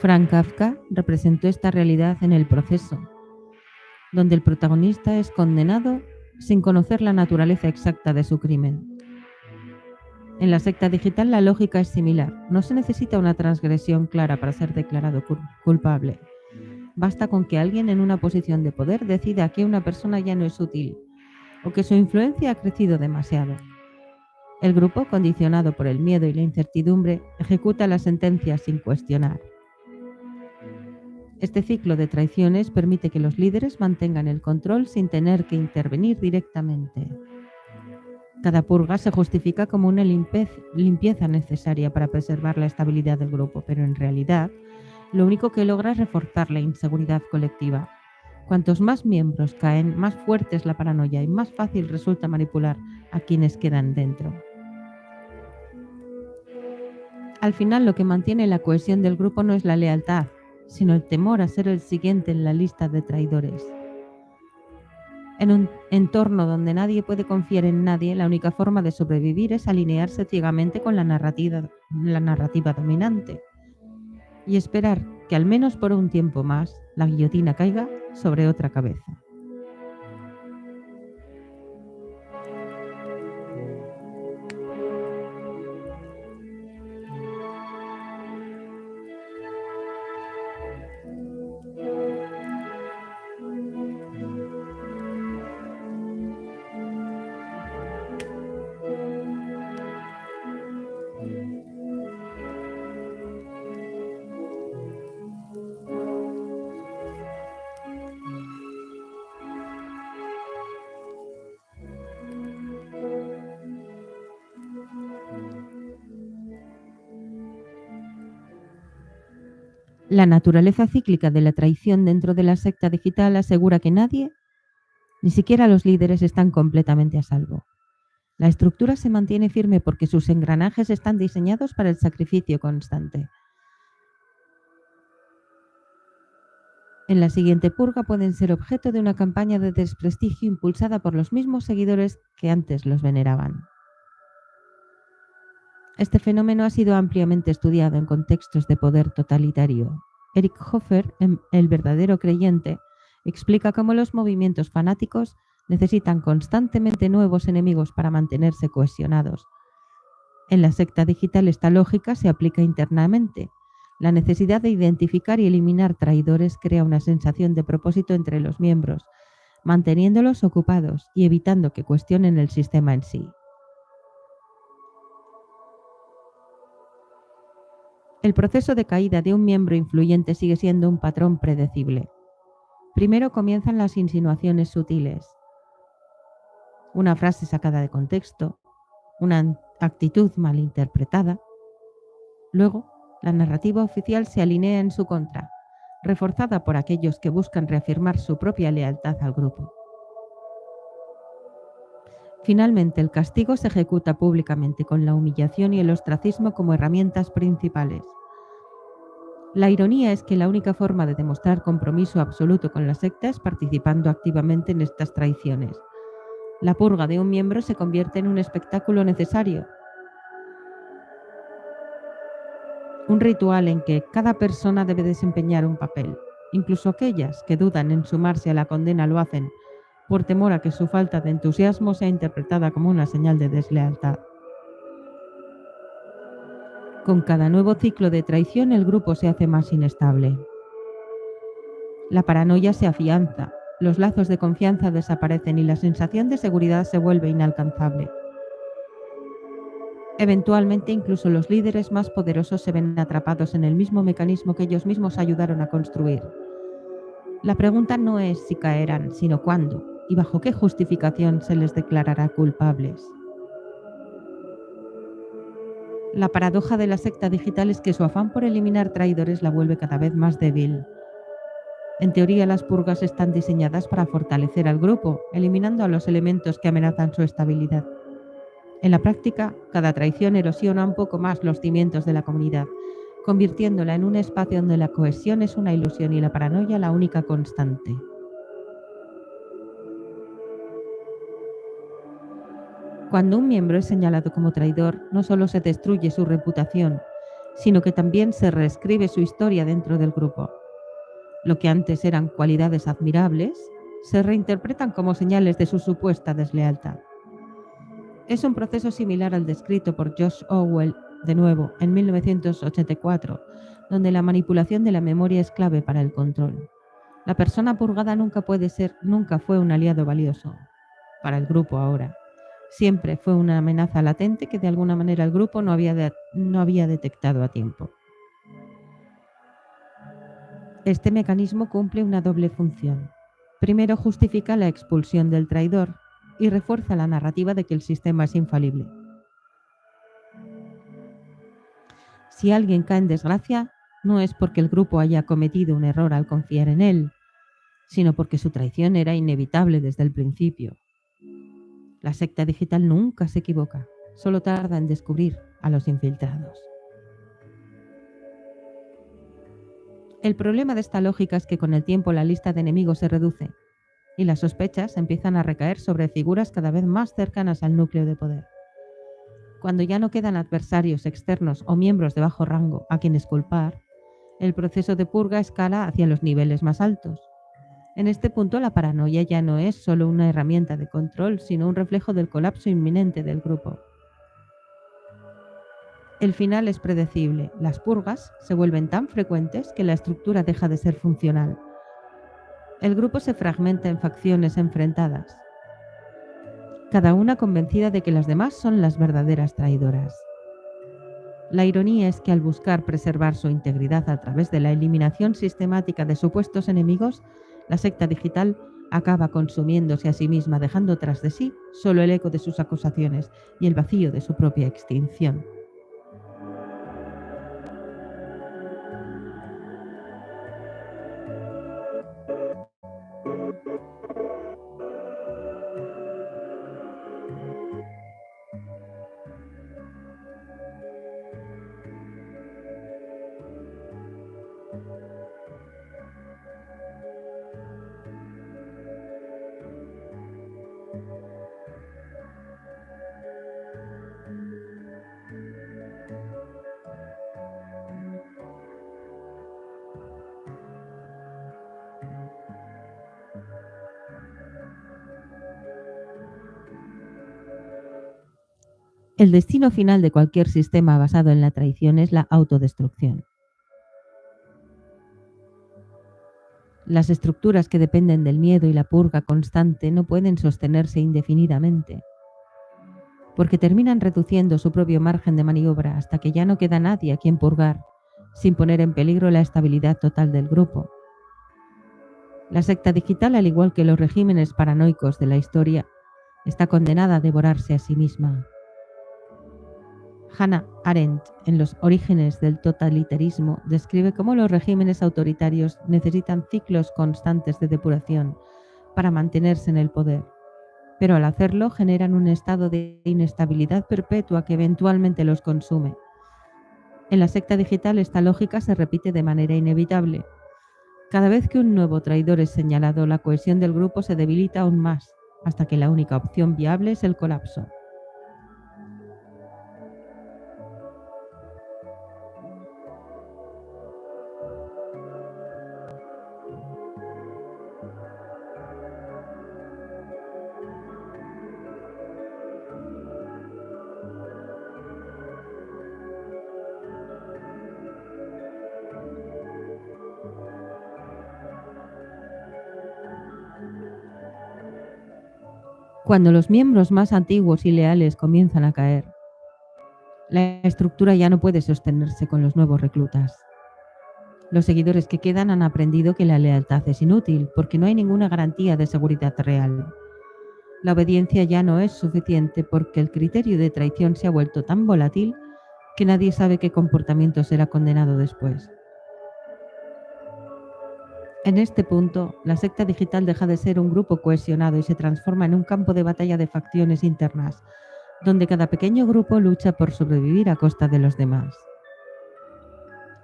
Franz Kafka representó esta realidad en El proceso, donde el protagonista es condenado sin conocer la naturaleza exacta de su crimen. En la secta digital la lógica es similar. No se necesita una transgresión clara para ser declarado culpable. Basta con que alguien en una posición de poder decida que una persona ya no es útil o que su influencia ha crecido demasiado. El grupo, condicionado por el miedo y la incertidumbre, ejecuta la sentencia sin cuestionar. Este ciclo de traiciones permite que los líderes mantengan el control sin tener que intervenir directamente. Cada purga se justifica como una limpieza necesaria para preservar la estabilidad del grupo, pero en realidad lo único que logra es reforzar la inseguridad colectiva. Cuantos más miembros caen, más fuerte es la paranoia y más fácil resulta manipular a quienes quedan dentro. Al final, lo que mantiene la cohesión del grupo no es la lealtad, sino el temor a ser el siguiente en la lista de traidores. En un entorno donde nadie puede confiar en nadie, la única forma de sobrevivir es alinearse ciegamente con la narrativa dominante y esperar que al menos por un tiempo más la guillotina caiga sobre otra cabeza. La naturaleza cíclica de la traición dentro de la secta digital asegura que nadie, ni siquiera los líderes, están completamente a salvo. La estructura se mantiene firme porque sus engranajes están diseñados para el sacrificio constante. En la siguiente purga pueden ser objeto de una campaña de desprestigio impulsada por los mismos seguidores que antes los veneraban. Este fenómeno ha sido ampliamente estudiado en contextos de poder totalitario. Eric Hoffer, El verdadero creyente, explica cómo los movimientos fanáticos necesitan constantemente nuevos enemigos para mantenerse cohesionados. En la secta digital esta lógica se aplica internamente. La necesidad de identificar y eliminar traidores crea una sensación de propósito entre los miembros, manteniéndolos ocupados y evitando que cuestionen el sistema en sí. El proceso de caída de un miembro influyente sigue siendo un patrón predecible. Primero comienzan las insinuaciones sutiles, una frase sacada de contexto, una actitud malinterpretada. Luego, la narrativa oficial se alinea en su contra, reforzada por aquellos que buscan reafirmar su propia lealtad al grupo. Finalmente, el castigo se ejecuta públicamente con la humillación y el ostracismo como herramientas principales. La ironía es que la única forma de demostrar compromiso absoluto con la secta es participando activamente en estas traiciones. La purga de un miembro se convierte en un espectáculo necesario, un ritual en que cada persona debe desempeñar un papel. Incluso aquellas que dudan en sumarse a la condena lo hacen, por temor a que su falta de entusiasmo sea interpretada como una señal de deslealtad. Con cada nuevo ciclo de traición, el grupo se hace más inestable. La paranoia se afianza, los lazos de confianza desaparecen y la sensación de seguridad se vuelve inalcanzable. Eventualmente, incluso los líderes más poderosos se ven atrapados en el mismo mecanismo que ellos mismos ayudaron a construir. La pregunta no es si caerán, sino cuándo y bajo qué justificación se les declarará culpables. La paradoja de la secta digital es que su afán por eliminar traidores la vuelve cada vez más débil. En teoría, las purgas están diseñadas para fortalecer al grupo, eliminando a los elementos que amenazan su estabilidad. En la práctica, cada traición erosiona un poco más los cimientos de la comunidad, convirtiéndola en un espacio donde la cohesión es una ilusión y la paranoia la única constante. Cuando un miembro es señalado como traidor, no solo se destruye su reputación, sino que también se reescribe su historia dentro del grupo. Lo que antes eran cualidades admirables, se reinterpretan como señales de su supuesta deslealtad. Es un proceso similar al descrito por George Orwell, de nuevo, en 1984, donde la manipulación de la memoria es clave para el control. La persona purgada nunca fue un aliado valioso para el grupo ahora. Siempre fue una amenaza latente que de alguna manera el grupo no había detectado a tiempo. Este mecanismo cumple una doble función. Primero, justifica la expulsión del traidor y refuerza la narrativa de que el sistema es infalible. Si alguien cae en desgracia, no es porque el grupo haya cometido un error al confiar en él, sino porque su traición era inevitable desde el principio. La secta digital nunca se equivoca, solo tarda en descubrir a los infiltrados. El problema de esta lógica es que con el tiempo la lista de enemigos se reduce y las sospechas empiezan a recaer sobre figuras cada vez más cercanas al núcleo de poder. Cuando ya no quedan adversarios externos o miembros de bajo rango a quienes culpar, el proceso de purga escala hacia los niveles más altos. En este punto la paranoia ya no es solo una herramienta de control, sino un reflejo del colapso inminente del grupo. El final es predecible. Las purgas se vuelven tan frecuentes que la estructura deja de ser funcional. El grupo se fragmenta en facciones enfrentadas, cada una convencida de que las demás son las verdaderas traidoras. La ironía es que al buscar preservar su integridad a través de la eliminación sistemática de supuestos enemigos, la secta digital acaba consumiéndose a sí misma, dejando tras de sí solo el eco de sus acusaciones y el vacío de su propia extinción. El destino final de cualquier sistema basado en la traición es la autodestrucción. Las estructuras que dependen del miedo y la purga constante no pueden sostenerse indefinidamente, porque terminan reduciendo su propio margen de maniobra hasta que ya no queda nadie a quien purgar, sin poner en peligro la estabilidad total del grupo. La secta digital, al igual que los regímenes paranoicos de la historia, está condenada a devorarse a sí misma. Hannah Arendt, en Los orígenes del totalitarismo, describe cómo los regímenes autoritarios necesitan ciclos constantes de depuración para mantenerse en el poder, pero al hacerlo generan un estado de inestabilidad perpetua que eventualmente los consume. En la secta digital esta lógica se repite de manera inevitable. Cada vez que un nuevo traidor es señalado, la cohesión del grupo se debilita aún más, hasta que la única opción viable es el colapso. Cuando los miembros más antiguos y leales comienzan a caer, la estructura ya no puede sostenerse con los nuevos reclutas. Los seguidores que quedan han aprendido que la lealtad es inútil porque no hay ninguna garantía de seguridad real. La obediencia ya no es suficiente porque el criterio de traición se ha vuelto tan volátil que nadie sabe qué comportamiento será condenado después. En este punto, la secta digital deja de ser un grupo cohesionado y se transforma en un campo de batalla de facciones internas, donde cada pequeño grupo lucha por sobrevivir a costa de los demás.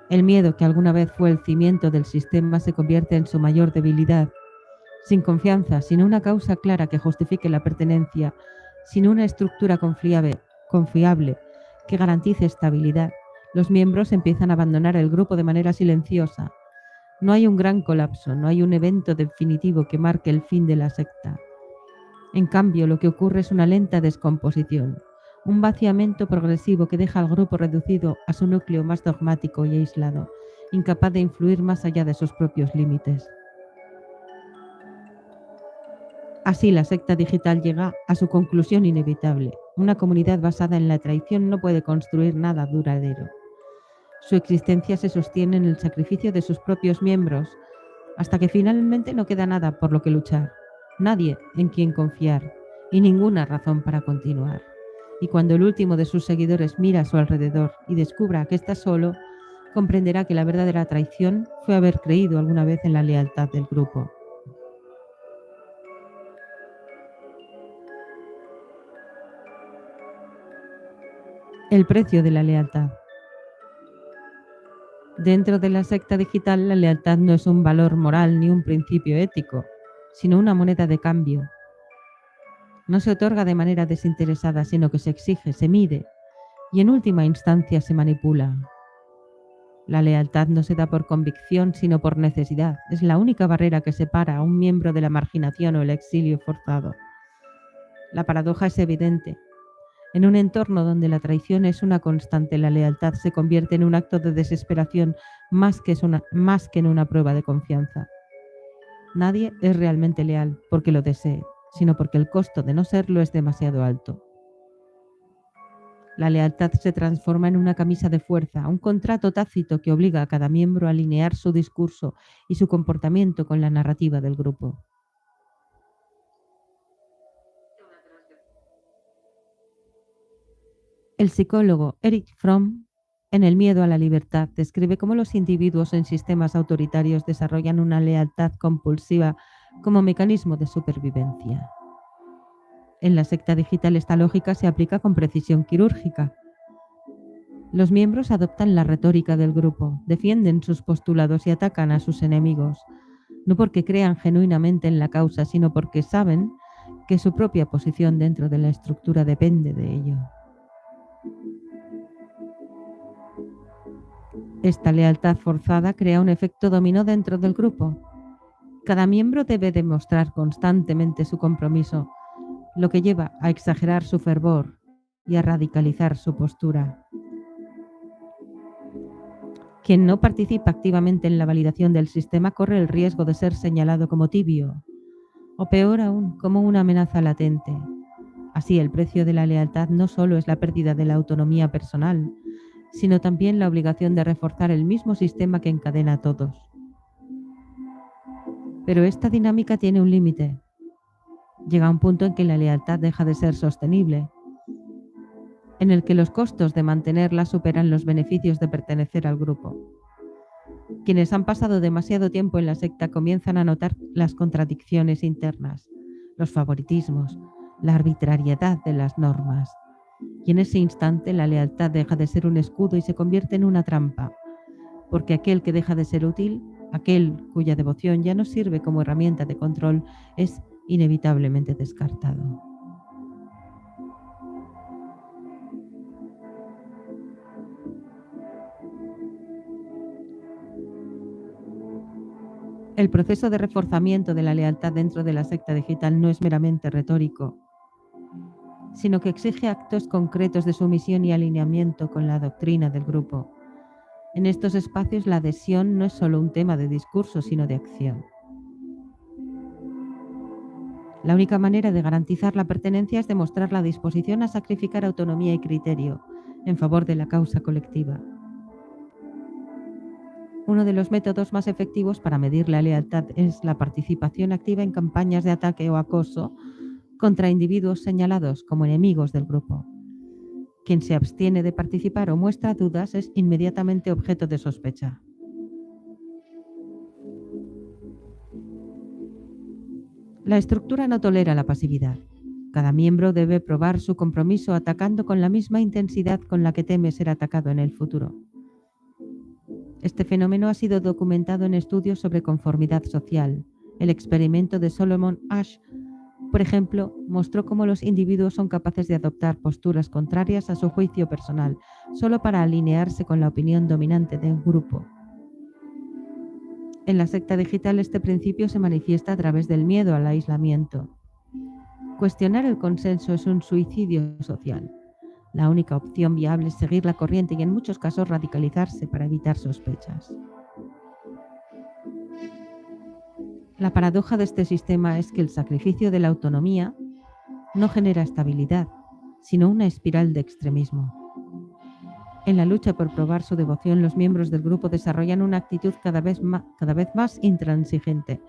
El miedo, que alguna vez fue el cimiento del sistema, se convierte en su mayor debilidad. Sin confianza, sin una causa clara que justifique la pertenencia, sin una estructura confiable que garantice estabilidad, los miembros empiezan a abandonar el grupo de manera silenciosa. No hay un gran colapso, no hay un evento definitivo que marque el fin de la secta. En cambio, lo que ocurre es una lenta descomposición, un vaciamiento progresivo que deja al grupo reducido a su núcleo más dogmático y aislado, incapaz de influir más allá de sus propios límites. Así, la secta digital llega a su conclusión inevitable. Una comunidad basada en la traición no puede construir nada duradero. Su existencia se sostiene en el sacrificio de sus propios miembros, hasta que finalmente no queda nada por lo que luchar, nadie en quien confiar, y ninguna razón para continuar. Y cuando el último de sus seguidores mira a su alrededor y descubra que está solo, comprenderá que la verdadera traición fue haber creído alguna vez en la lealtad del grupo. El precio de la lealtad. Dentro de la secta digital, la lealtad no es un valor moral ni un principio ético, sino una moneda de cambio. No se otorga de manera desinteresada, sino que se exige, se mide y en última instancia se manipula. La lealtad no se da por convicción, sino por necesidad. Es la única barrera que separa a un miembro de la marginación o el exilio forzado. La paradoja es evidente. En un entorno donde la traición es una constante, la lealtad se convierte en un acto de desesperación más que en una prueba de confianza. Nadie es realmente leal porque lo desee, sino porque el costo de no serlo es demasiado alto. La lealtad se transforma en una camisa de fuerza, un contrato tácito que obliga a cada miembro a alinear su discurso y su comportamiento con la narrativa del grupo. El psicólogo Erich Fromm, en El miedo a la libertad, describe cómo los individuos en sistemas autoritarios desarrollan una lealtad compulsiva como mecanismo de supervivencia. En la secta digital esta lógica se aplica con precisión quirúrgica. Los miembros adoptan la retórica del grupo, defienden sus postulados y atacan a sus enemigos, no porque crean genuinamente en la causa, sino porque saben que su propia posición dentro de la estructura depende de ello. Esta lealtad forzada crea un efecto dominó dentro del grupo. Cada miembro debe demostrar constantemente su compromiso, lo que lleva a exagerar su fervor y a radicalizar su postura. Quien no participa activamente en la validación del sistema corre el riesgo de ser señalado como tibio, o peor aún, como una amenaza latente. Así, el precio de la lealtad no solo es la pérdida de la autonomía personal, sino también la obligación de reforzar el mismo sistema que encadena a todos. Pero esta dinámica tiene un límite. Llega un punto en que la lealtad deja de ser sostenible, en el que los costos de mantenerla superan los beneficios de pertenecer al grupo. Quienes han pasado demasiado tiempo en la secta comienzan a notar las contradicciones internas, los favoritismos, la arbitrariedad de las normas. Y en ese instante la lealtad deja de ser un escudo y se convierte en una trampa, porque aquel que deja de ser útil, aquel cuya devoción ya no sirve como herramienta de control, es inevitablemente descartado. El proceso de reforzamiento de la lealtad dentro de la secta digital no es meramente retórico, sino que exige actos concretos de sumisión y alineamiento con la doctrina del grupo. En estos espacios la adhesión no es solo un tema de discurso, sino de acción. La única manera de garantizar la pertenencia es demostrar la disposición a sacrificar autonomía y criterio en favor de la causa colectiva. Uno de los métodos más efectivos para medir la lealtad es la participación activa en campañas de ataque o acoso contra individuos señalados como enemigos del grupo. Quien se abstiene de participar o muestra dudas es inmediatamente objeto de sospecha. La estructura no tolera la pasividad. Cada miembro debe probar su compromiso atacando con la misma intensidad con la que teme ser atacado en el futuro. Este fenómeno ha sido documentado en estudios sobre conformidad social. El experimento de Solomon Asch, por ejemplo, mostró cómo los individuos son capaces de adoptar posturas contrarias a su juicio personal, solo para alinearse con la opinión dominante de un grupo. En la secta digital este principio se manifiesta a través del miedo al aislamiento. Cuestionar el consenso es un suicidio social. La única opción viable es seguir la corriente y en muchos casos radicalizarse para evitar sospechas. La paradoja de este sistema es que el sacrificio de la autonomía no genera estabilidad, sino una espiral de extremismo. En la lucha por probar su devoción, los miembros del grupo desarrollan una actitud cada vez más intransigente,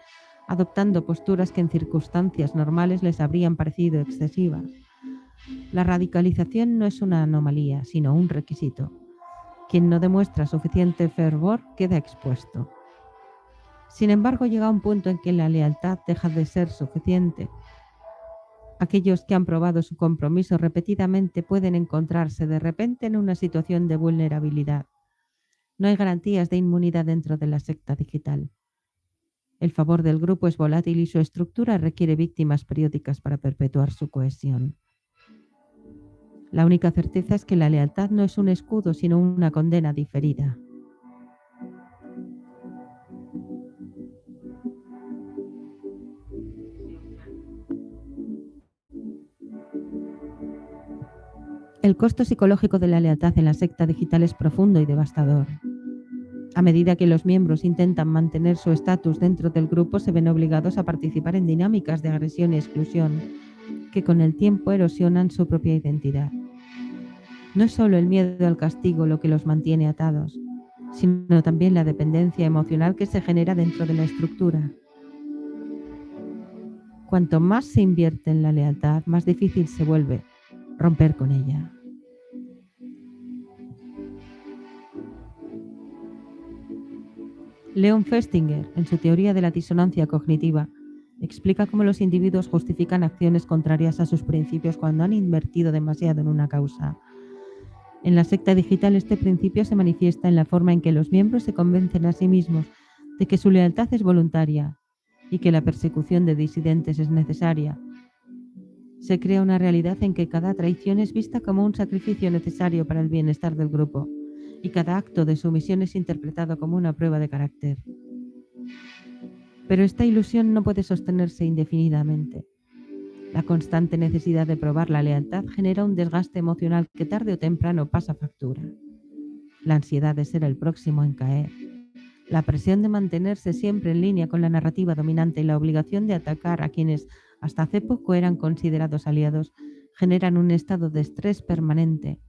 adoptando posturas que en circunstancias normales les habrían parecido excesivas. La radicalización no es una anomalía, sino un requisito. Quien no demuestra suficiente fervor queda expuesto. Sin embargo, llega un punto en que la lealtad deja de ser suficiente. Aquellos que han probado su compromiso repetidamente pueden encontrarse de repente en una situación de vulnerabilidad. No hay garantías de inmunidad dentro de la secta digital. El favor del grupo es volátil y su estructura requiere víctimas periódicas para perpetuar su cohesión. La única certeza es que la lealtad no es un escudo, sino una condena diferida. El costo psicológico de la lealtad en la secta digital es profundo y devastador. A medida que los miembros intentan mantener su estatus dentro del grupo, se ven obligados a participar en dinámicas de agresión y exclusión que con el tiempo erosionan su propia identidad. No es solo el miedo al castigo lo que los mantiene atados, sino también la dependencia emocional que se genera dentro de la estructura. Cuanto más se invierte en la lealtad, más difícil se vuelve romper con ella. Leon Festinger, en su teoría de la disonancia cognitiva, explica cómo los individuos justifican acciones contrarias a sus principios cuando han invertido demasiado en una causa. En la secta digital, este principio se manifiesta en la forma en que los miembros se convencen a sí mismos de que su lealtad es voluntaria y que la persecución de disidentes es necesaria. Se crea una realidad en que cada traición es vista como un sacrificio necesario para el bienestar del grupo y cada acto de sumisión es interpretado como una prueba de carácter. Pero esta ilusión no puede sostenerse indefinidamente. La constante necesidad de probar la lealtad genera un desgaste emocional que tarde o temprano pasa factura. La ansiedad de ser el próximo en caer, la presión de mantenerse siempre en línea con la narrativa dominante y la obligación de atacar a quienes hasta hace poco eran considerados aliados generan un estado de estrés permanente.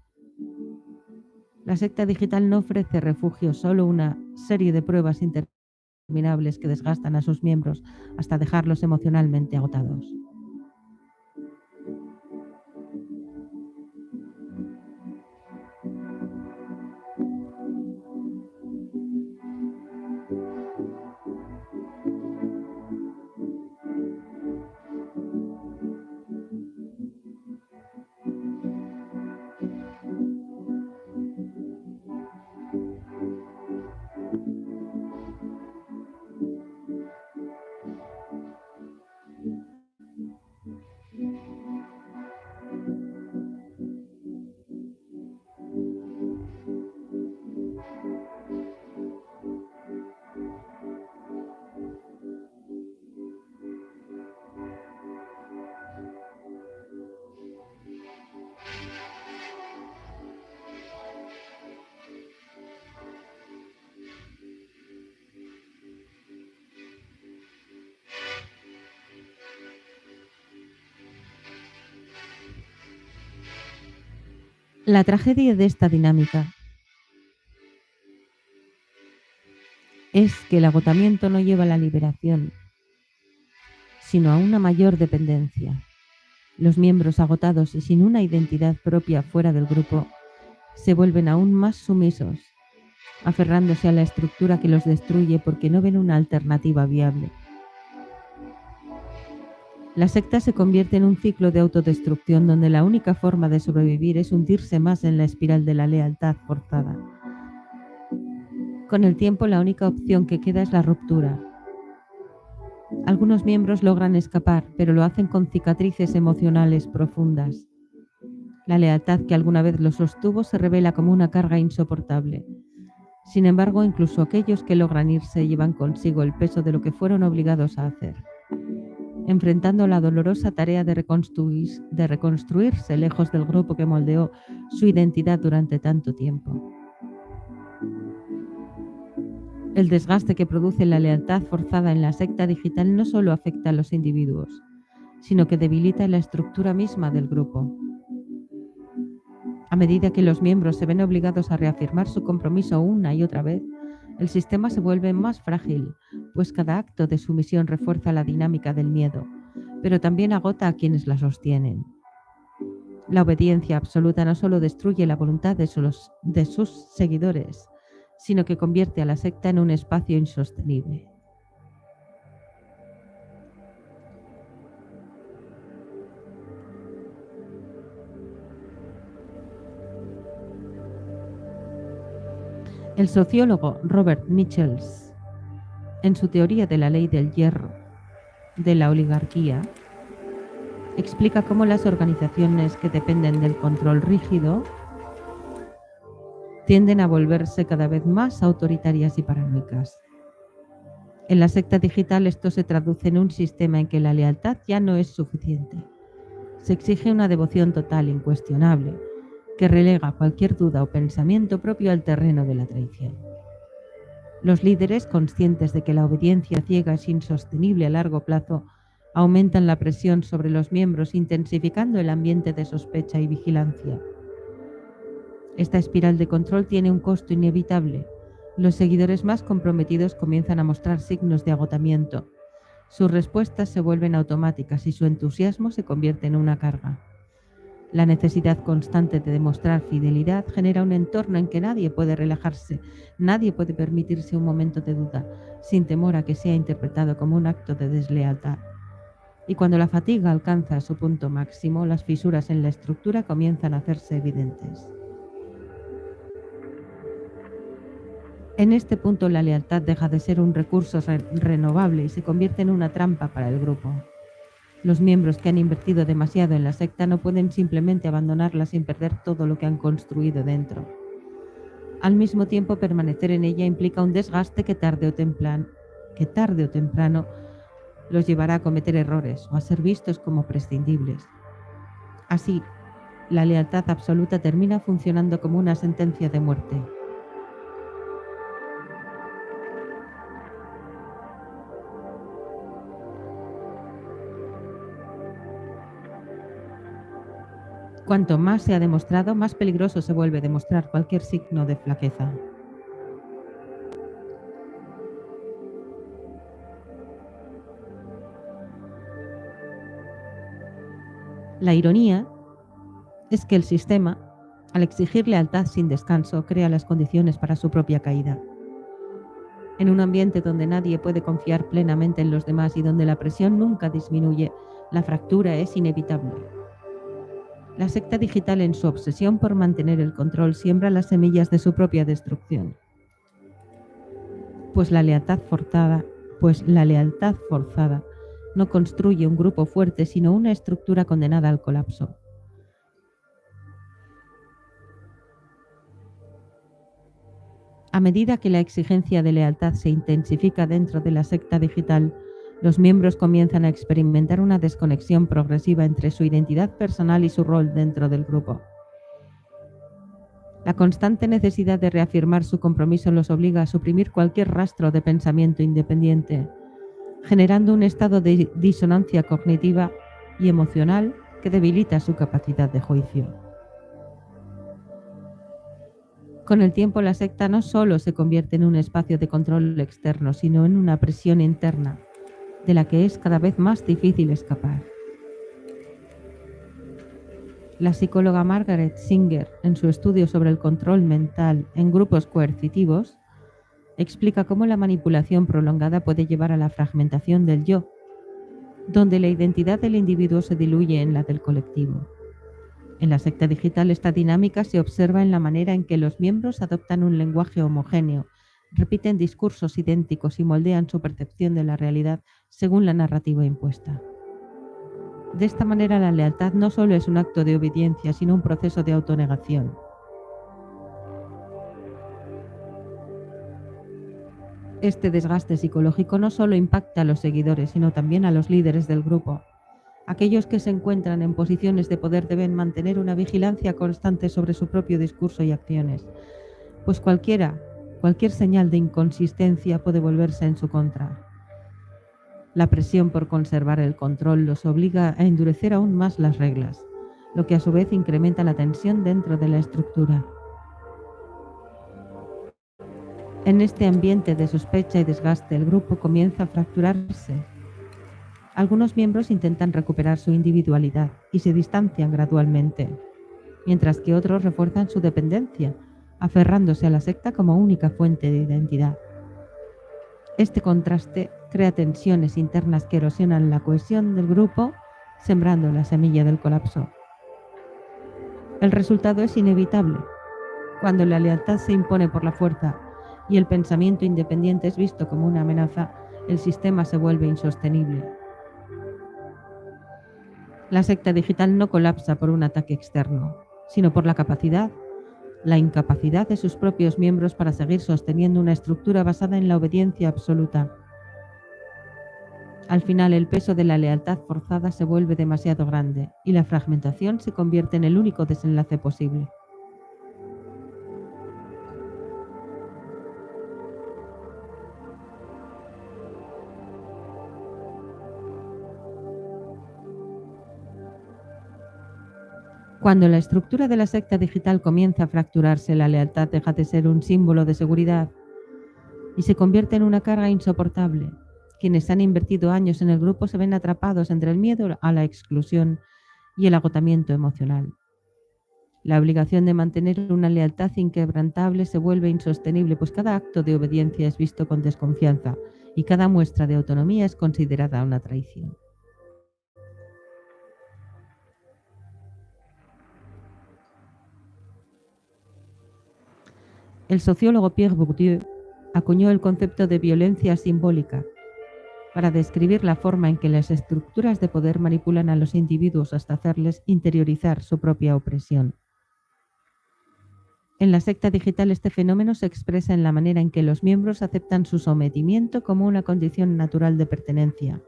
La secta digital no ofrece refugio, solo una serie de pruebas interminables que desgastan a sus miembros hasta dejarlos emocionalmente agotados. La tragedia de esta dinámica es que el agotamiento no lleva a la liberación, sino a una mayor dependencia. Los miembros agotados y sin una identidad propia fuera del grupo se vuelven aún más sumisos, aferrándose a la estructura que los destruye porque no ven una alternativa viable. La secta se convierte en un ciclo de autodestrucción donde la única forma de sobrevivir es hundirse más en la espiral de la lealtad forzada. Con el tiempo, la única opción que queda es la ruptura. Algunos miembros logran escapar, pero lo hacen con cicatrices emocionales profundas. La lealtad que alguna vez los sostuvo se revela como una carga insoportable. Sin embargo, incluso aquellos que logran irse llevan consigo el peso de lo que fueron obligados a hacer, enfrentando la dolorosa tarea de reconstruirse lejos del grupo que moldeó su identidad durante tanto tiempo. El desgaste que produce la lealtad forzada en la secta digital no solo afecta a los individuos, sino que debilita la estructura misma del grupo. A medida que los miembros se ven obligados a reafirmar su compromiso una y otra vez, el sistema se vuelve más frágil, pues cada acto de sumisión refuerza la dinámica del miedo, pero también agota a quienes la sostienen. La obediencia absoluta no solo destruye la voluntad de sus seguidores, sino que convierte a la secta en un espacio insostenible. El sociólogo Robert Michels, en su teoría de la ley del hierro de la oligarquía, explica cómo las organizaciones que dependen del control rígido tienden a volverse cada vez más autoritarias y paranoicas. En la secta digital esto se traduce en un sistema en que la lealtad ya no es suficiente. Se exige una devoción total, incuestionable, que relega cualquier duda o pensamiento propio al terreno de la traición. Los líderes, conscientes de que la obediencia ciega es insostenible a largo plazo, aumentan la presión sobre los miembros, intensificando el ambiente de sospecha y vigilancia. Esta espiral de control tiene un costo inevitable. Los seguidores más comprometidos comienzan a mostrar signos de agotamiento. Sus respuestas se vuelven automáticas y su entusiasmo se convierte en una carga. La necesidad constante de demostrar fidelidad genera un entorno en que nadie puede relajarse, nadie puede permitirse un momento de duda, sin temor a que sea interpretado como un acto de deslealtad. Y cuando la fatiga alcanza su punto máximo, las fisuras en la estructura comienzan a hacerse evidentes. En este punto la lealtad deja de ser un recurso renovable y se convierte en una trampa para el grupo. Los miembros que han invertido demasiado en la secta no pueden simplemente abandonarla sin perder todo lo que han construido dentro. Al mismo tiempo, permanecer en ella implica un desgaste que tarde o temprano los llevará a cometer errores o a ser vistos como prescindibles. Así, la lealtad absoluta termina funcionando como una sentencia de muerte. Cuanto más se ha demostrado, más peligroso se vuelve demostrar cualquier signo de flaqueza. La ironía es que el sistema, al exigir lealtad sin descanso, crea las condiciones para su propia caída. En un ambiente donde nadie puede confiar plenamente en los demás y donde la presión nunca disminuye, la fractura es inevitable. La secta digital, en su obsesión por mantener el control, siembra las semillas de su propia destrucción. Pues la lealtad forzada no construye un grupo fuerte, sino una estructura condenada al colapso. A medida que la exigencia de lealtad se intensifica dentro de la secta digital, los miembros comienzan a experimentar una desconexión progresiva entre su identidad personal y su rol dentro del grupo. La constante necesidad de reafirmar su compromiso los obliga a suprimir cualquier rastro de pensamiento independiente, generando un estado de disonancia cognitiva y emocional que debilita su capacidad de juicio. Con el tiempo, la secta no solo se convierte en un espacio de control externo, sino en una presión interna, de la que es cada vez más difícil escapar. La psicóloga Margaret Singer, en su estudio sobre el control mental en grupos coercitivos, explica cómo la manipulación prolongada puede llevar a la fragmentación del yo, donde la identidad del individuo se diluye en la del colectivo. En la secta digital, esta dinámica se observa en la manera en que los miembros adoptan un lenguaje homogéneo, repiten discursos idénticos y moldean su percepción de la realidad según la narrativa impuesta. De esta manera, la lealtad no solo es un acto de obediencia, sino un proceso de autonegación. Este desgaste psicológico no solo impacta a los seguidores, sino también a los líderes del grupo. Aquellos que se encuentran en posiciones de poder deben mantener una vigilancia constante sobre su propio discurso y acciones, pues cualquier señal de inconsistencia puede volverse en su contra. La presión por conservar el control los obliga a endurecer aún más las reglas, lo que a su vez incrementa la tensión dentro de la estructura. En este ambiente de sospecha y desgaste, el grupo comienza a fracturarse. Algunos miembros intentan recuperar su individualidad y se distancian gradualmente, mientras que otros refuerzan su dependencia, aferrándose a la secta como única fuente de identidad. Este contraste crea tensiones internas que erosionan la cohesión del grupo, sembrando la semilla del colapso. El resultado es inevitable. Cuando la lealtad se impone por la fuerza y el pensamiento independiente es visto como una amenaza, el sistema se vuelve insostenible. La secta digital no colapsa por un ataque externo, sino por la incapacidad de sus propios miembros para seguir sosteniendo una estructura basada en la obediencia absoluta. Al final, el peso de la lealtad forzada se vuelve demasiado grande y la fragmentación se convierte en el único desenlace posible. Cuando la estructura de la secta digital comienza a fracturarse, la lealtad deja de ser un símbolo de seguridad y se convierte en una carga insoportable. Quienes han invertido años en el grupo se ven atrapados entre el miedo a la exclusión y el agotamiento emocional. La obligación de mantener una lealtad inquebrantable se vuelve insostenible, pues cada acto de obediencia es visto con desconfianza y cada muestra de autonomía es considerada una traición. El sociólogo Pierre Bourdieu acuñó el concepto de violencia simbólica para describir la forma en que las estructuras de poder manipulan a los individuos hasta hacerles interiorizar su propia opresión. En la secta digital este fenómeno se expresa en la manera en que los miembros aceptan su sometimiento como una condición natural de pertenencia.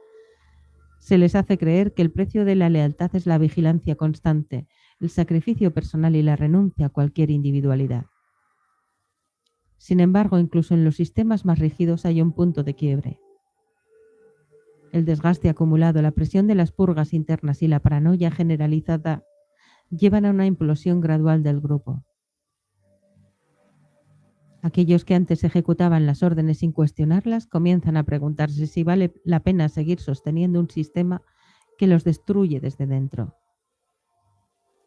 Se les hace creer que el precio de la lealtad es la vigilancia constante, el sacrificio personal y la renuncia a cualquier individualidad. Sin embargo, incluso en los sistemas más rígidos hay un punto de quiebre. El desgaste acumulado, la presión de las purgas internas y la paranoia generalizada llevan a una implosión gradual del grupo. Aquellos que antes ejecutaban las órdenes sin cuestionarlas comienzan a preguntarse si vale la pena seguir sosteniendo un sistema que los destruye desde dentro.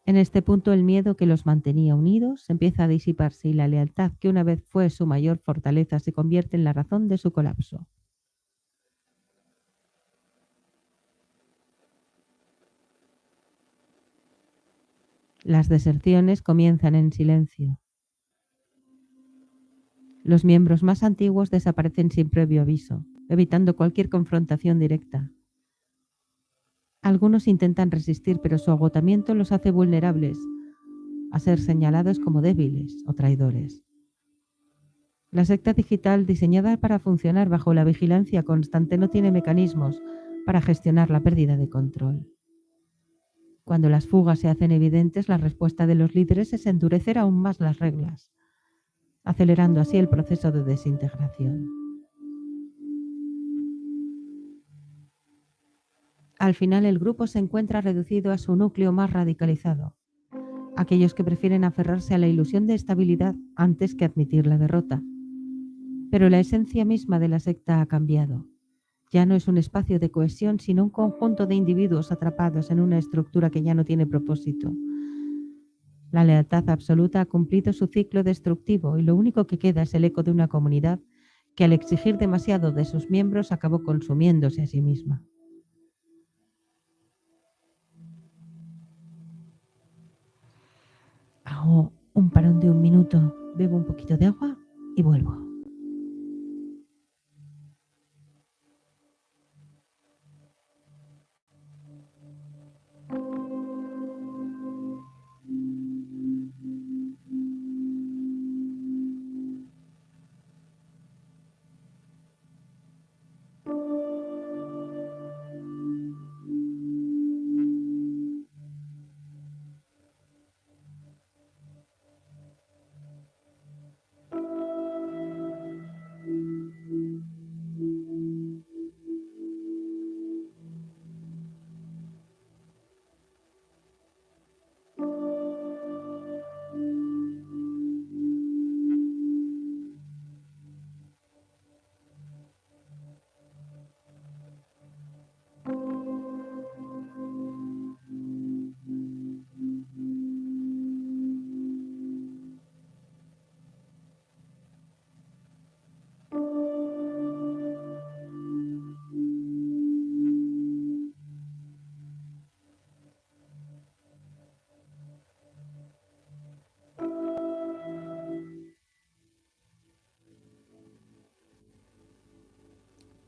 En este punto el miedo que los mantenía unidos empieza a disiparse y la lealtad que una vez fue su mayor fortaleza se convierte en la razón de su colapso. Las deserciones comienzan en silencio. Los miembros más antiguos desaparecen sin previo aviso, evitando cualquier confrontación directa. Algunos intentan resistir, pero su agotamiento los hace vulnerables a ser señalados como débiles o traidores. La secta digital, diseñada para funcionar bajo la vigilancia constante, no tiene mecanismos para gestionar la pérdida de control. Cuando las fugas se hacen evidentes, la respuesta de los líderes es endurecer aún más las reglas, acelerando así el proceso de desintegración. Al final, el grupo se encuentra reducido a su núcleo más radicalizado, aquellos que prefieren aferrarse a la ilusión de estabilidad antes que admitir la derrota. Pero la esencia misma de la secta ha cambiado. Ya no es un espacio de cohesión, sino un conjunto de individuos atrapados en una estructura que ya no tiene propósito. La lealtad absoluta ha cumplido su ciclo destructivo y lo único que queda es el eco de una comunidad que al exigir demasiado de sus miembros acabó consumiéndose a sí misma. Hago un parón de 1 minuto, bebo un poquito de agua y vuelvo.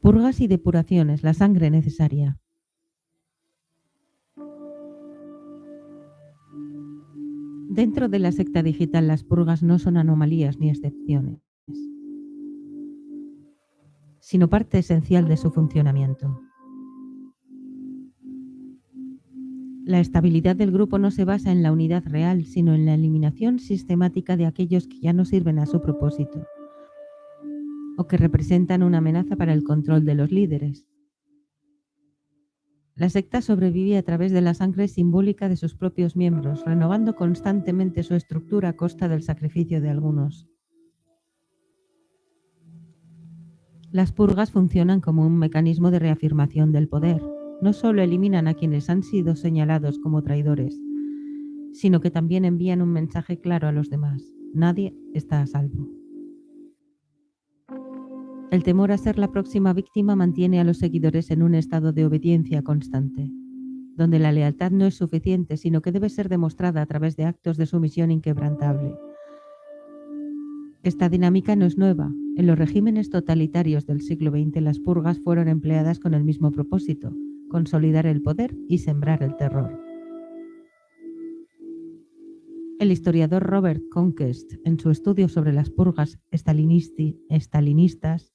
Purgas y depuraciones, la sangre necesaria. Dentro de la secta digital, las purgas no son anomalías ni excepciones, sino parte esencial de su funcionamiento. La estabilidad del grupo no se basa en la unidad real, sino en la eliminación sistemática de aquellos que ya no sirven a su propósito o que representan una amenaza para el control de los líderes. La secta sobrevive a través de la sangre simbólica de sus propios miembros, renovando constantemente su estructura a costa del sacrificio de algunos. Las purgas funcionan como un mecanismo de reafirmación del poder. No solo eliminan a quienes han sido señalados como traidores, sino que también envían un mensaje claro a los demás: nadie está a salvo. El temor a ser la próxima víctima mantiene a los seguidores en un estado de obediencia constante, donde la lealtad no es suficiente, sino que debe ser demostrada a través de actos de sumisión inquebrantable. Esta dinámica no es nueva. En los regímenes totalitarios del siglo XX, las purgas fueron empleadas con el mismo propósito: consolidar el poder y sembrar el terror. El historiador Robert Conquest, en su estudio sobre las purgas estalinistas,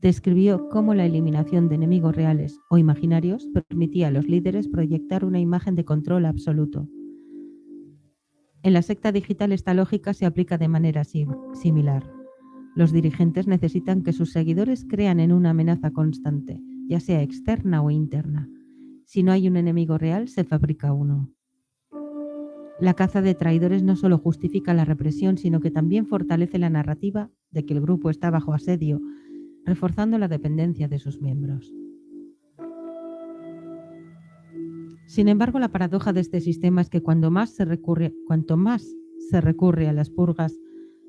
describió cómo la eliminación de enemigos reales o imaginarios permitía a los líderes proyectar una imagen de control absoluto. En la secta digital esta lógica se aplica de manera similar. Los dirigentes necesitan que sus seguidores crean en una amenaza constante, ya sea externa o interna. Si no hay un enemigo real, se fabrica uno. La caza de traidores no solo justifica la represión, sino que también fortalece la narrativa de que el grupo está bajo asedio, reforzando la dependencia de sus miembros. Sin embargo, la paradoja de este sistema es que cuanto más se recurre a las purgas,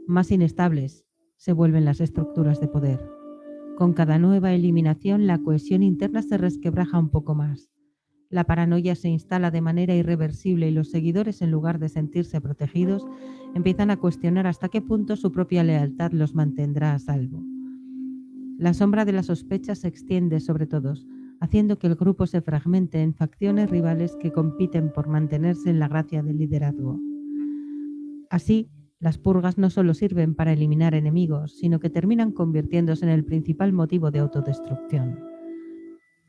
más inestables se vuelven las estructuras de poder. Con cada nueva eliminación, la cohesión interna se resquebraja un poco más. La paranoia se instala de manera irreversible y los seguidores, en lugar de sentirse protegidos, empiezan a cuestionar hasta qué punto su propia lealtad los mantendrá a salvo. La sombra de la sospecha se extiende sobre todos, haciendo que el grupo se fragmente en facciones rivales que compiten por mantenerse en la gracia del liderazgo. Así, las purgas no solo sirven para eliminar enemigos, sino que terminan convirtiéndose en el principal motivo de autodestrucción.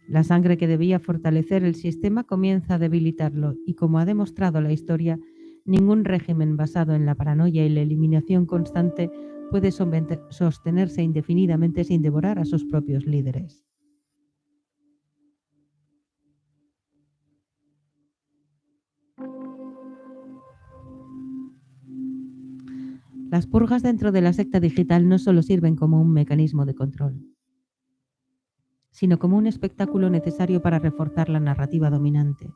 La sangre que debía fortalecer el sistema comienza a debilitarlo y, como ha demostrado la historia, ningún régimen basado en la paranoia y la eliminación constante puede sostenerse indefinidamente sin devorar a sus propios líderes. Las purgas dentro de la secta digital no solo sirven como un mecanismo de control, sino como un espectáculo necesario para reforzar la narrativa dominante.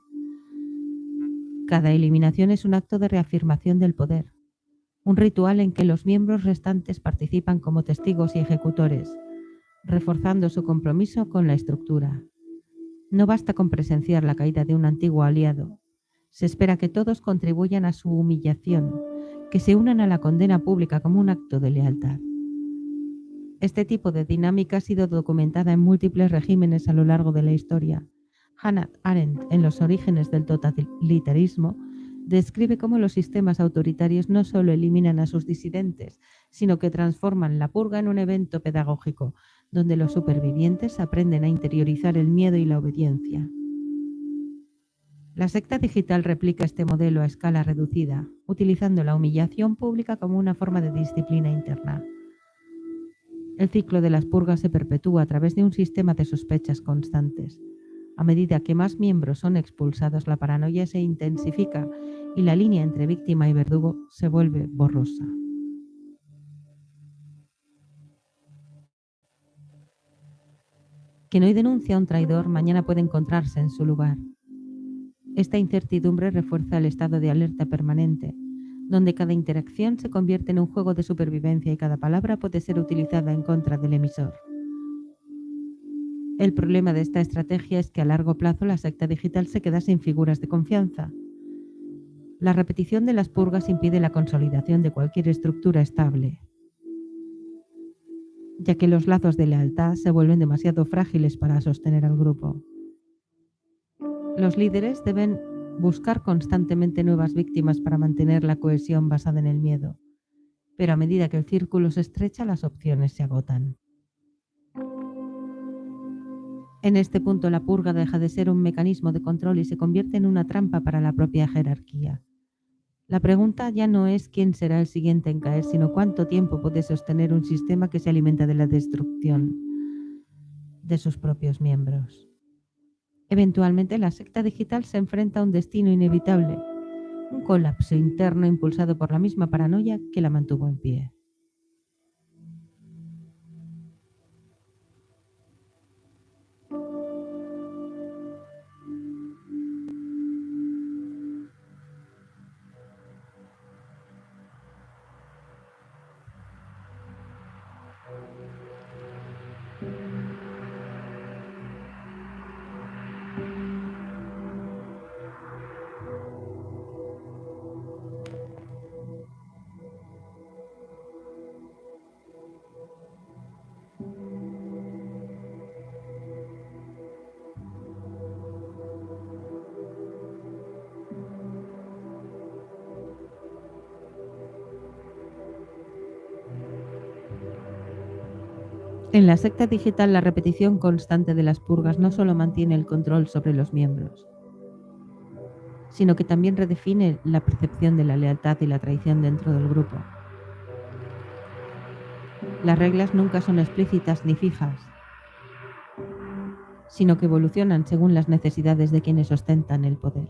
Cada eliminación es un acto de reafirmación del poder, un ritual en que los miembros restantes participan como testigos y ejecutores, reforzando su compromiso con la estructura. No basta con presenciar la caída de un antiguo aliado. Se espera que todos contribuyan a su humillación, que se unan a la condena pública como un acto de lealtad. Este tipo de dinámica ha sido documentada en múltiples regímenes a lo largo de la historia. Hannah Arendt, en Los orígenes del totalitarismo, describe cómo los sistemas autoritarios no solo eliminan a sus disidentes, sino que transforman la purga en un evento pedagógico, donde los supervivientes aprenden a interiorizar el miedo y la obediencia. La secta digital replica este modelo a escala reducida, utilizando la humillación pública como una forma de disciplina interna. El ciclo de las purgas se perpetúa a través de un sistema de sospechas constantes. A medida que más miembros son expulsados, la paranoia se intensifica y la línea entre víctima y verdugo se vuelve borrosa. Quien hoy denuncia a un traidor, mañana puede encontrarse en su lugar. Esta incertidumbre refuerza el estado de alerta permanente, donde cada interacción se convierte en un juego de supervivencia y cada palabra puede ser utilizada en contra del emisor. El problema de esta estrategia es que a largo plazo la secta digital se queda sin figuras de confianza. La repetición de las purgas impide la consolidación de cualquier estructura estable. ya que los lazos de lealtad se vuelven demasiado frágiles para sostener al grupo. Los líderes deben buscar constantemente nuevas víctimas para mantener la cohesión basada en el miedo, pero a medida que el círculo se estrecha, las opciones se agotan. En este punto, la purga deja de ser un mecanismo de control y se convierte en una trampa para la propia jerarquía. La pregunta ya no es quién será el siguiente en caer, sino cuánto tiempo puede sostener un sistema que se alimenta de la destrucción de sus propios miembros. Eventualmente, la secta digital se enfrenta a un destino inevitable, un colapso interno impulsado por la misma paranoia que la mantuvo en pie. En la secta digital, la repetición constante de las purgas no solo mantiene el control sobre los miembros, sino que también redefine la percepción de la lealtad y la traición dentro del grupo. Las reglas nunca son explícitas ni fijas, sino que evolucionan según las necesidades de quienes ostentan el poder.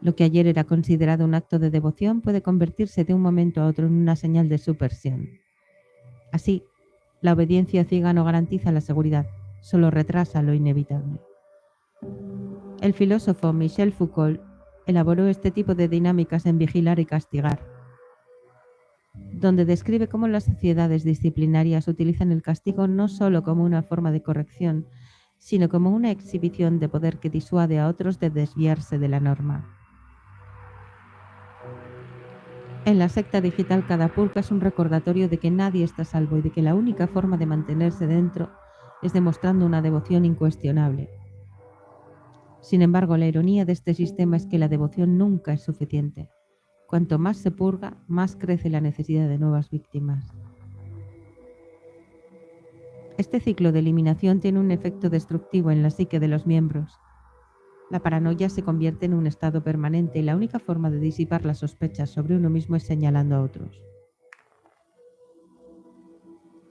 Lo que ayer era considerado un acto de devoción puede convertirse de un momento a otro en una señal de subversión. Así, la obediencia ciega no garantiza la seguridad, solo retrasa lo inevitable. El filósofo Michel Foucault elaboró este tipo de dinámicas en Vigilar y Castigar, donde describe cómo las sociedades disciplinarias utilizan el castigo no solo como una forma de corrección, sino como una exhibición de poder que disuade a otros de desviarse de la norma. En la secta digital, cada purga es un recordatorio de que nadie está a salvo y de que la única forma de mantenerse dentro es demostrando una devoción incuestionable. Sin embargo, la ironía de este sistema es que la devoción nunca es suficiente. Cuanto más se purga, más crece la necesidad de nuevas víctimas. Este ciclo de eliminación tiene un efecto destructivo en la psique de los miembros. La paranoia se convierte en un estado permanente y la única forma de disipar las sospechas sobre uno mismo es señalando a otros.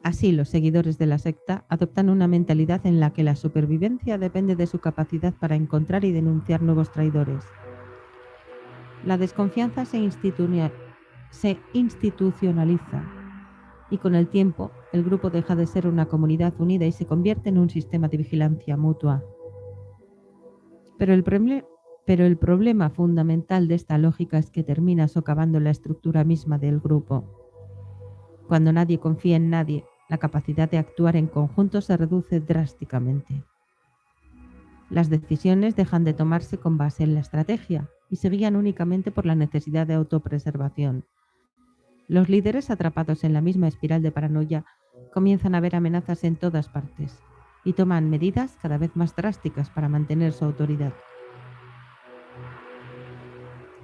Así, los seguidores de la secta adoptan una mentalidad en la que la supervivencia depende de su capacidad para encontrar y denunciar nuevos traidores. La desconfianza se institucionaliza y con el tiempo el grupo deja de ser una comunidad unida y se convierte en un sistema de vigilancia mutua. Pero el problema fundamental de esta lógica es que termina socavando la estructura misma del grupo. Cuando nadie confía en nadie, la capacidad de actuar en conjunto se reduce drásticamente. Las decisiones dejan de tomarse con base en la estrategia y se guían únicamente por la necesidad de autopreservación. Los líderes, atrapados en la misma espiral de paranoia, comienzan a ver amenazas en todas partes y toman medidas cada vez más drásticas para mantener su autoridad.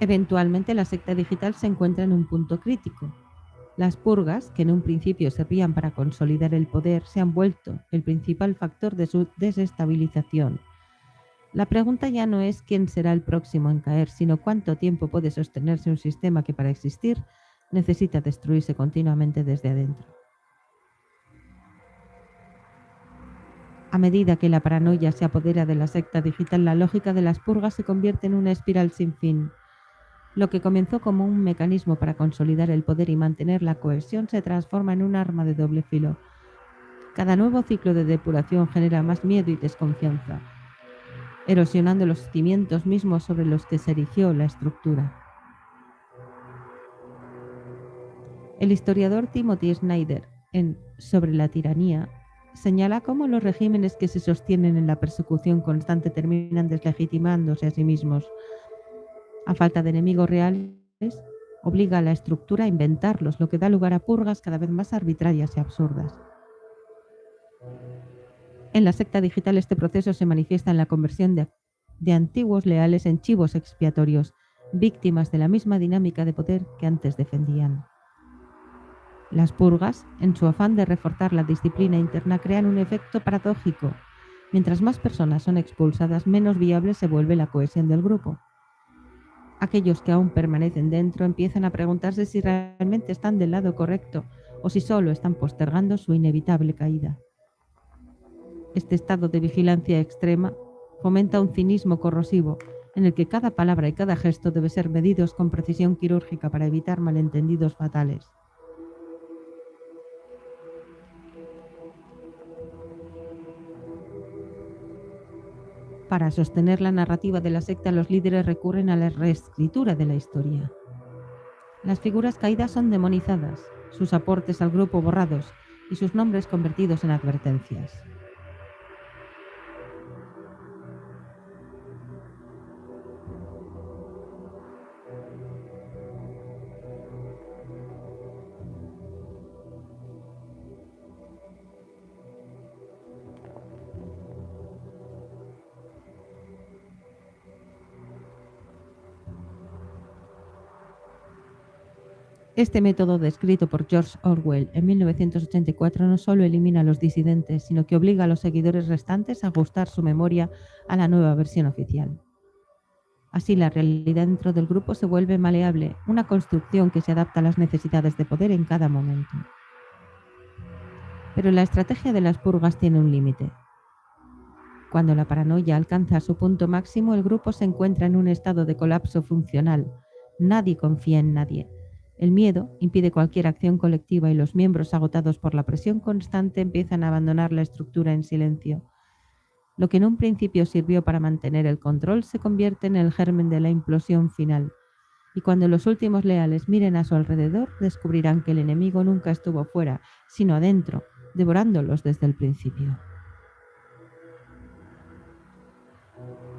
Eventualmente, la secta digital se encuentra en un punto crítico. Las purgas, que en un principio servían para consolidar el poder, se han vuelto el principal factor de su desestabilización. La pregunta ya no es quién será el próximo en caer, sino cuánto tiempo puede sostenerse un sistema que para existir necesita destruirse continuamente desde adentro. A medida que la paranoia se apodera de la secta digital, la lógica de las purgas se convierte en una espiral sin fin. Lo que comenzó como un mecanismo para consolidar el poder y mantener la cohesión se transforma en un arma de doble filo. Cada nuevo ciclo de depuración genera más miedo y desconfianza, erosionando los cimientos mismos sobre los que se erigió la estructura. El historiador Timothy Snyder, en Sobre la tiranía, señala cómo los regímenes que se sostienen en la persecución constante terminan deslegitimándose a sí mismos. A falta de enemigos reales, obliga a la estructura a inventarlos, lo que da lugar a purgas cada vez más arbitrarias y absurdas. En la secta digital este proceso se manifiesta en la conversión de antiguos leales en chivos expiatorios, víctimas de la misma dinámica de poder que antes defendían. Las purgas, en su afán de reforzar la disciplina interna, crean un efecto paradójico. Mientras más personas son expulsadas, menos viable se vuelve la cohesión del grupo. Aquellos que aún permanecen dentro empiezan a preguntarse si realmente están del lado correcto o si solo están postergando su inevitable caída. Este estado de vigilancia extrema fomenta un cinismo corrosivo en el que cada palabra y cada gesto debe ser medidos con precisión quirúrgica para evitar malentendidos fatales. Para sostener la narrativa de la secta, los líderes recurren a la reescritura de la historia. Las figuras caídas son demonizadas, sus aportes al grupo borrados y sus nombres convertidos en advertencias. Este método, descrito por George Orwell en 1984, no solo elimina a los disidentes, sino que obliga a los seguidores restantes a ajustar su memoria a la nueva versión oficial. Así, la realidad dentro del grupo se vuelve maleable, una construcción que se adapta a las necesidades de poder en cada momento. Pero la estrategia de las purgas tiene un límite. Cuando la paranoia alcanza su punto máximo, el grupo se encuentra en un estado de colapso funcional. Nadie confía en nadie. El miedo impide cualquier acción colectiva y los miembros, agotados por la presión constante, empiezan a abandonar la estructura en silencio. Lo que en un principio sirvió para mantener el control se convierte en el germen de la implosión final. Y cuando los últimos leales miren a su alrededor, descubrirán que el enemigo nunca estuvo fuera, sino adentro, devorándolos desde el principio.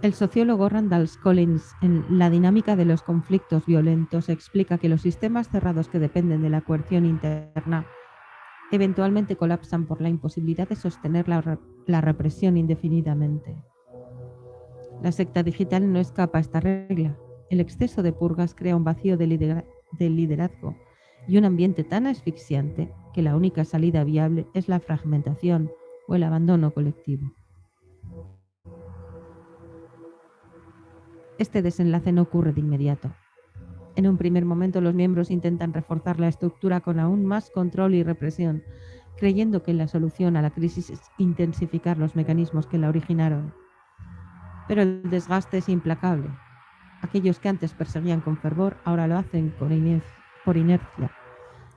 El sociólogo Randall Collins, en La dinámica de los conflictos violentos, explica que los sistemas cerrados que dependen de la coerción interna eventualmente colapsan por la imposibilidad de sostener la represión indefinidamente. La secta digital no escapa a esta regla. El exceso de purgas crea un vacío de liderazgo y un ambiente tan asfixiante que la única salida viable es la fragmentación o el abandono colectivo. Este desenlace no ocurre de inmediato. En un primer momento los miembros intentan reforzar la estructura con aún más control y represión, creyendo que la solución a la crisis es intensificar los mecanismos que la originaron. Pero el desgaste es implacable. Aquellos que antes perseguían con fervor ahora lo hacen por inercia,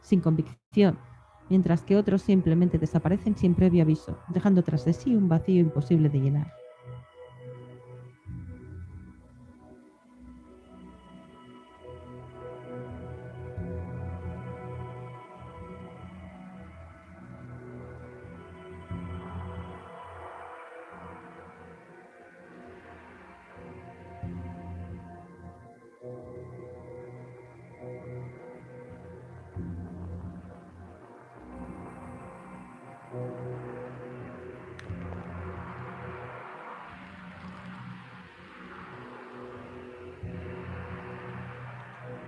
sin convicción, mientras que otros simplemente desaparecen sin previo aviso, dejando tras de sí un vacío imposible de llenar.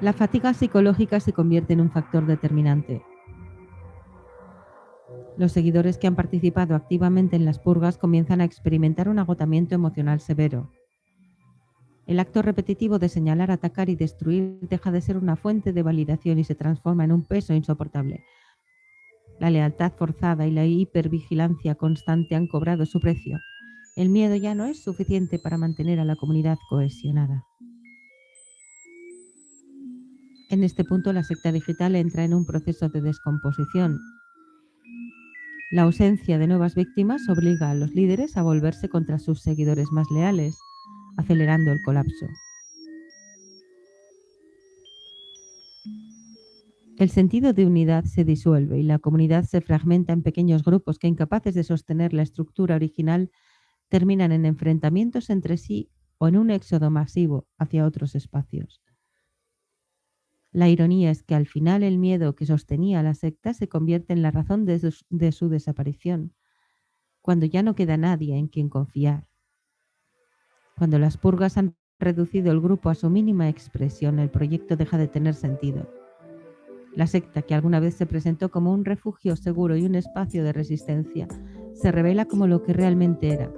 La fatiga psicológica se convierte en un factor determinante. Los seguidores que han participado activamente en las purgas comienzan a experimentar un agotamiento emocional severo. El acto repetitivo de señalar, atacar y destruir deja de ser una fuente de validación y se transforma en un peso insoportable. La lealtad forzada y la hipervigilancia constante han cobrado su precio. El miedo ya no es suficiente para mantener a la comunidad cohesionada. En este punto, la secta digital entra en un proceso de descomposición. La ausencia de nuevas víctimas obliga a los líderes a volverse contra sus seguidores más leales, acelerando el colapso. El sentido de unidad se disuelve y la comunidad se fragmenta en pequeños grupos que, incapaces de sostener la estructura original, terminan en enfrentamientos entre sí o en un éxodo masivo hacia otros espacios. La ironía es que al final el miedo que sostenía a la secta se convierte en la razón de su desaparición. cuando ya no queda nadie en quien confiar. Cuando las purgas han reducido el grupo a su mínima expresión, el proyecto deja de tener sentido. La secta, que alguna vez se presentó como un refugio seguro y un espacio de resistencia, se revela como lo que realmente era: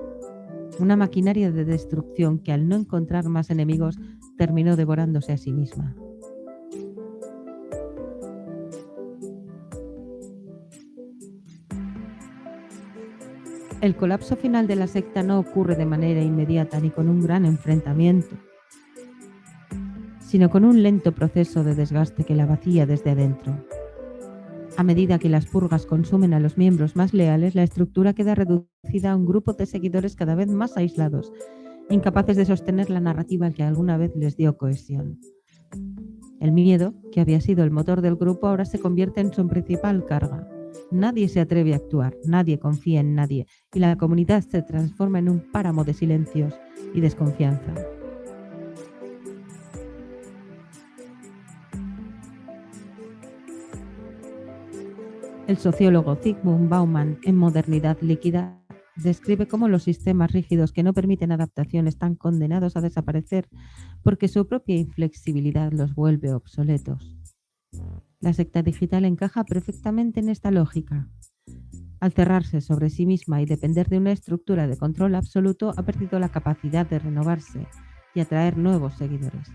una maquinaria de destrucción que, al no encontrar más enemigos, terminó devorándose a sí misma. El colapso final de la secta no ocurre de manera inmediata ni con un gran enfrentamiento, sino con un lento proceso de desgaste que la vacía desde adentro. A medida que las purgas consumen a los miembros más leales, la estructura queda reducida a un grupo de seguidores cada vez más aislados, incapaces de sostener la narrativa que alguna vez les dio cohesión. El miedo, que había sido el motor del grupo, ahora se convierte en su principal carga. Nadie se atreve a actuar, nadie confía en nadie, y la comunidad se transforma en un páramo de silencios y desconfianza. El sociólogo Zygmunt Bauman, en Modernidad líquida, describe cómo los sistemas rígidos que no permiten adaptación están condenados a desaparecer porque su propia inflexibilidad los vuelve obsoletos. La secta digital encaja perfectamente en esta lógica. Al cerrarse sobre sí misma y depender de una estructura de control absoluto, ha perdido la capacidad de renovarse y atraer nuevos seguidores.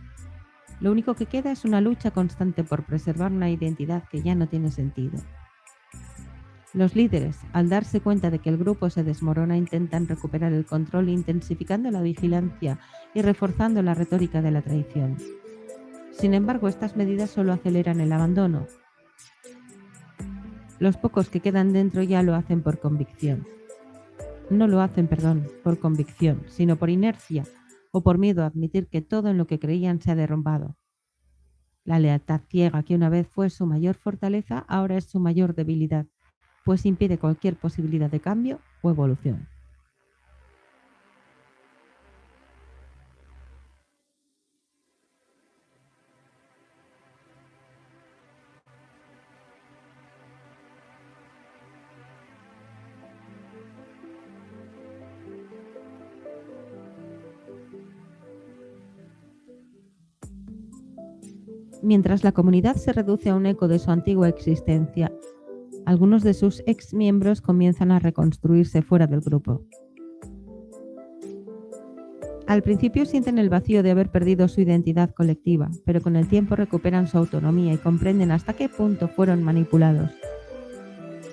Lo único que queda es una lucha constante por preservar una identidad que ya no tiene sentido. Los líderes, al darse cuenta de que el grupo se desmorona, intentan recuperar el control intensificando la vigilancia y reforzando la retórica de la traición. Sin embargo, estas medidas solo aceleran el abandono. Los pocos que quedan dentro ya lo hacen por convicción. No lo hacen, por convicción, sino por inercia o por miedo a admitir que todo en lo que creían se ha derrumbado. La lealtad ciega, que una vez fue su mayor fortaleza, ahora es su mayor debilidad, pues impide cualquier posibilidad de cambio o evolución. Mientras la comunidad se reduce a un eco de su antigua existencia, algunos de sus ex miembros comienzan a reconstruirse fuera del grupo. Al principio sienten el vacío de haber perdido su identidad colectiva, pero con el tiempo recuperan su autonomía y comprenden hasta qué punto fueron manipulados.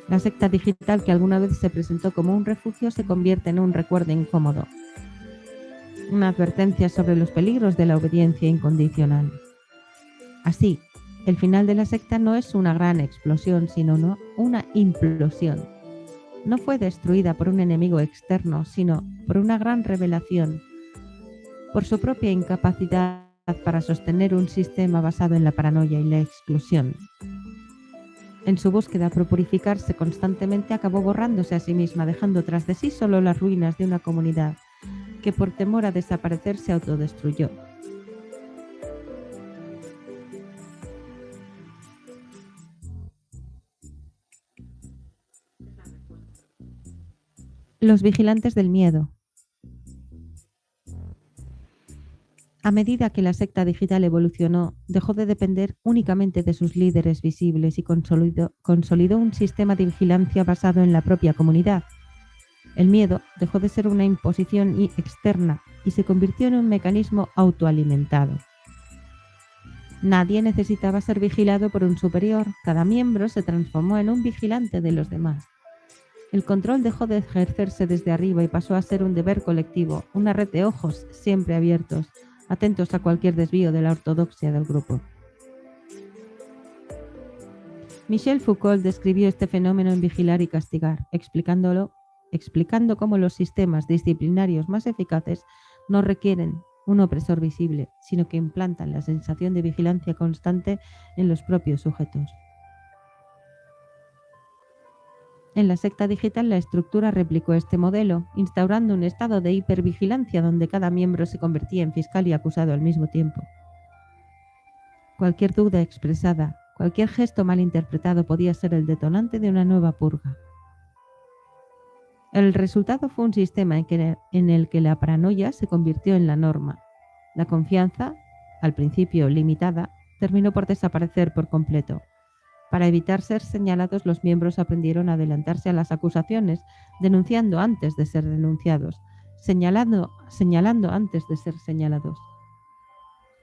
La secta digital, que alguna vez se presentó como un refugio, se convierte en un recuerdo incómodo, una advertencia sobre los peligros de la obediencia incondicional. Así, el final de la secta no es una gran explosión, sino una implosión. No fue destruida por un enemigo externo, sino por una gran revelación, por su propia incapacidad para sostener un sistema basado en la paranoia y la exclusión. En su búsqueda por purificarse constantemente, acabó borrándose a sí misma, dejando tras de sí solo las ruinas de una comunidad que, por temor a desaparecer, se autodestruyó. Los vigilantes del miedo. A medida que la secta digital evolucionó, dejó de depender únicamente de sus líderes visibles y consolidó un sistema de vigilancia basado en la propia comunidad. El miedo dejó de ser una imposición externa y se convirtió en un mecanismo autoalimentado. Nadie necesitaba ser vigilado por un superior, cada miembro se transformó en un vigilante de los demás. El control dejó de ejercerse desde arriba y pasó a ser un deber colectivo, una red de ojos siempre abiertos, atentos a cualquier desvío de la ortodoxia del grupo. Michel Foucault describió este fenómeno en Vigilar y Castigar, explicando cómo los sistemas disciplinarios más eficaces no requieren un opresor visible, sino que implantan la sensación de vigilancia constante en los propios sujetos. En la secta digital, la estructura replicó este modelo, instaurando un estado de hipervigilancia donde cada miembro se convertía en fiscal y acusado al mismo tiempo. Cualquier duda expresada, cualquier gesto mal interpretado podía ser el detonante de una nueva purga. El resultado fue un sistema en el que la paranoia se convirtió en la norma. La confianza, al principio limitada, terminó por desaparecer por completo. Para evitar ser señalados, los miembros aprendieron a adelantarse a las acusaciones, denunciando antes de ser denunciados, señalando antes de ser señalados.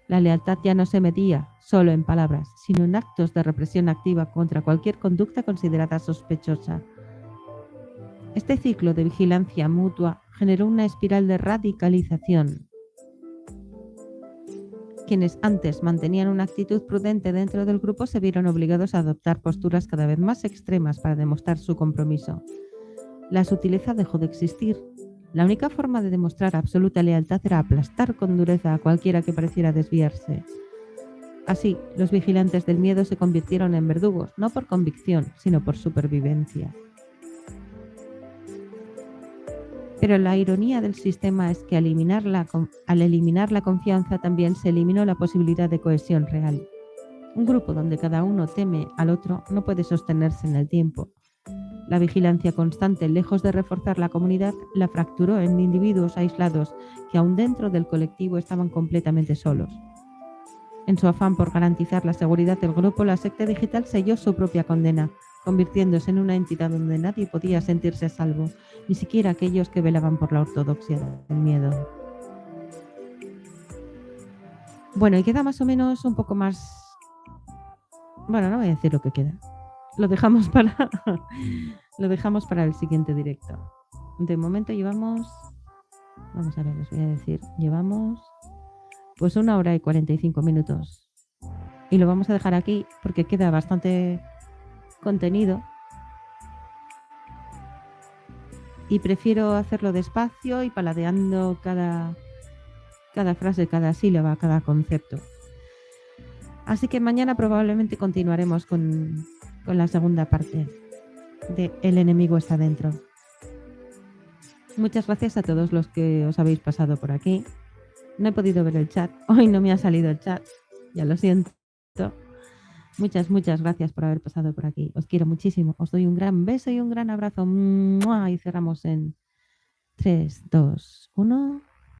La lealtad ya no se medía solo en palabras, sino en actos de represión activa contra cualquier conducta considerada sospechosa. Este ciclo de vigilancia mutua generó una espiral de radicalización. Quienes antes mantenían una actitud prudente dentro del grupo se vieron obligados a adoptar posturas cada vez más extremas para demostrar su compromiso. La sutileza dejó de existir. La única forma de demostrar absoluta lealtad era aplastar con dureza a cualquiera que pareciera desviarse. Así, los vigilantes del miedo se convirtieron en verdugos, no por convicción, sino por supervivencia. Pero la ironía del sistema es que al eliminar la confianza también se eliminó la posibilidad de cohesión real. Un grupo donde cada uno teme al otro no puede sostenerse en el tiempo. La vigilancia constante, lejos de reforzar la comunidad, la fracturó en individuos aislados que aún dentro del colectivo estaban completamente solos. En su afán por garantizar la seguridad del grupo, la secta digital selló su propia condena, convirtiéndose en una entidad donde nadie podía sentirse a salvo, ni siquiera aquellos que velaban por la ortodoxia del miedo. Bueno, y queda más o menos un poco más... Bueno, no voy a decir lo que queda. Lo dejamos para el siguiente directo. De momento llevamos... Vamos a ver, os voy a decir. Llevamos pues 1 hora y 45 minutos. Y lo vamos a dejar aquí porque queda bastante contenido. Y prefiero hacerlo despacio y paladeando cada frase, cada sílaba, cada concepto. Así que mañana probablemente continuaremos con la segunda parte de El enemigo está dentro. Muchas gracias a todos los que os habéis pasado por aquí. No he podido ver el chat. Hoy no me ha salido el chat. Ya lo siento. Muchas gracias por haber pasado por aquí. Os quiero muchísimo. Os doy un gran beso y un gran abrazo. Y cerramos en 3, 2, 1.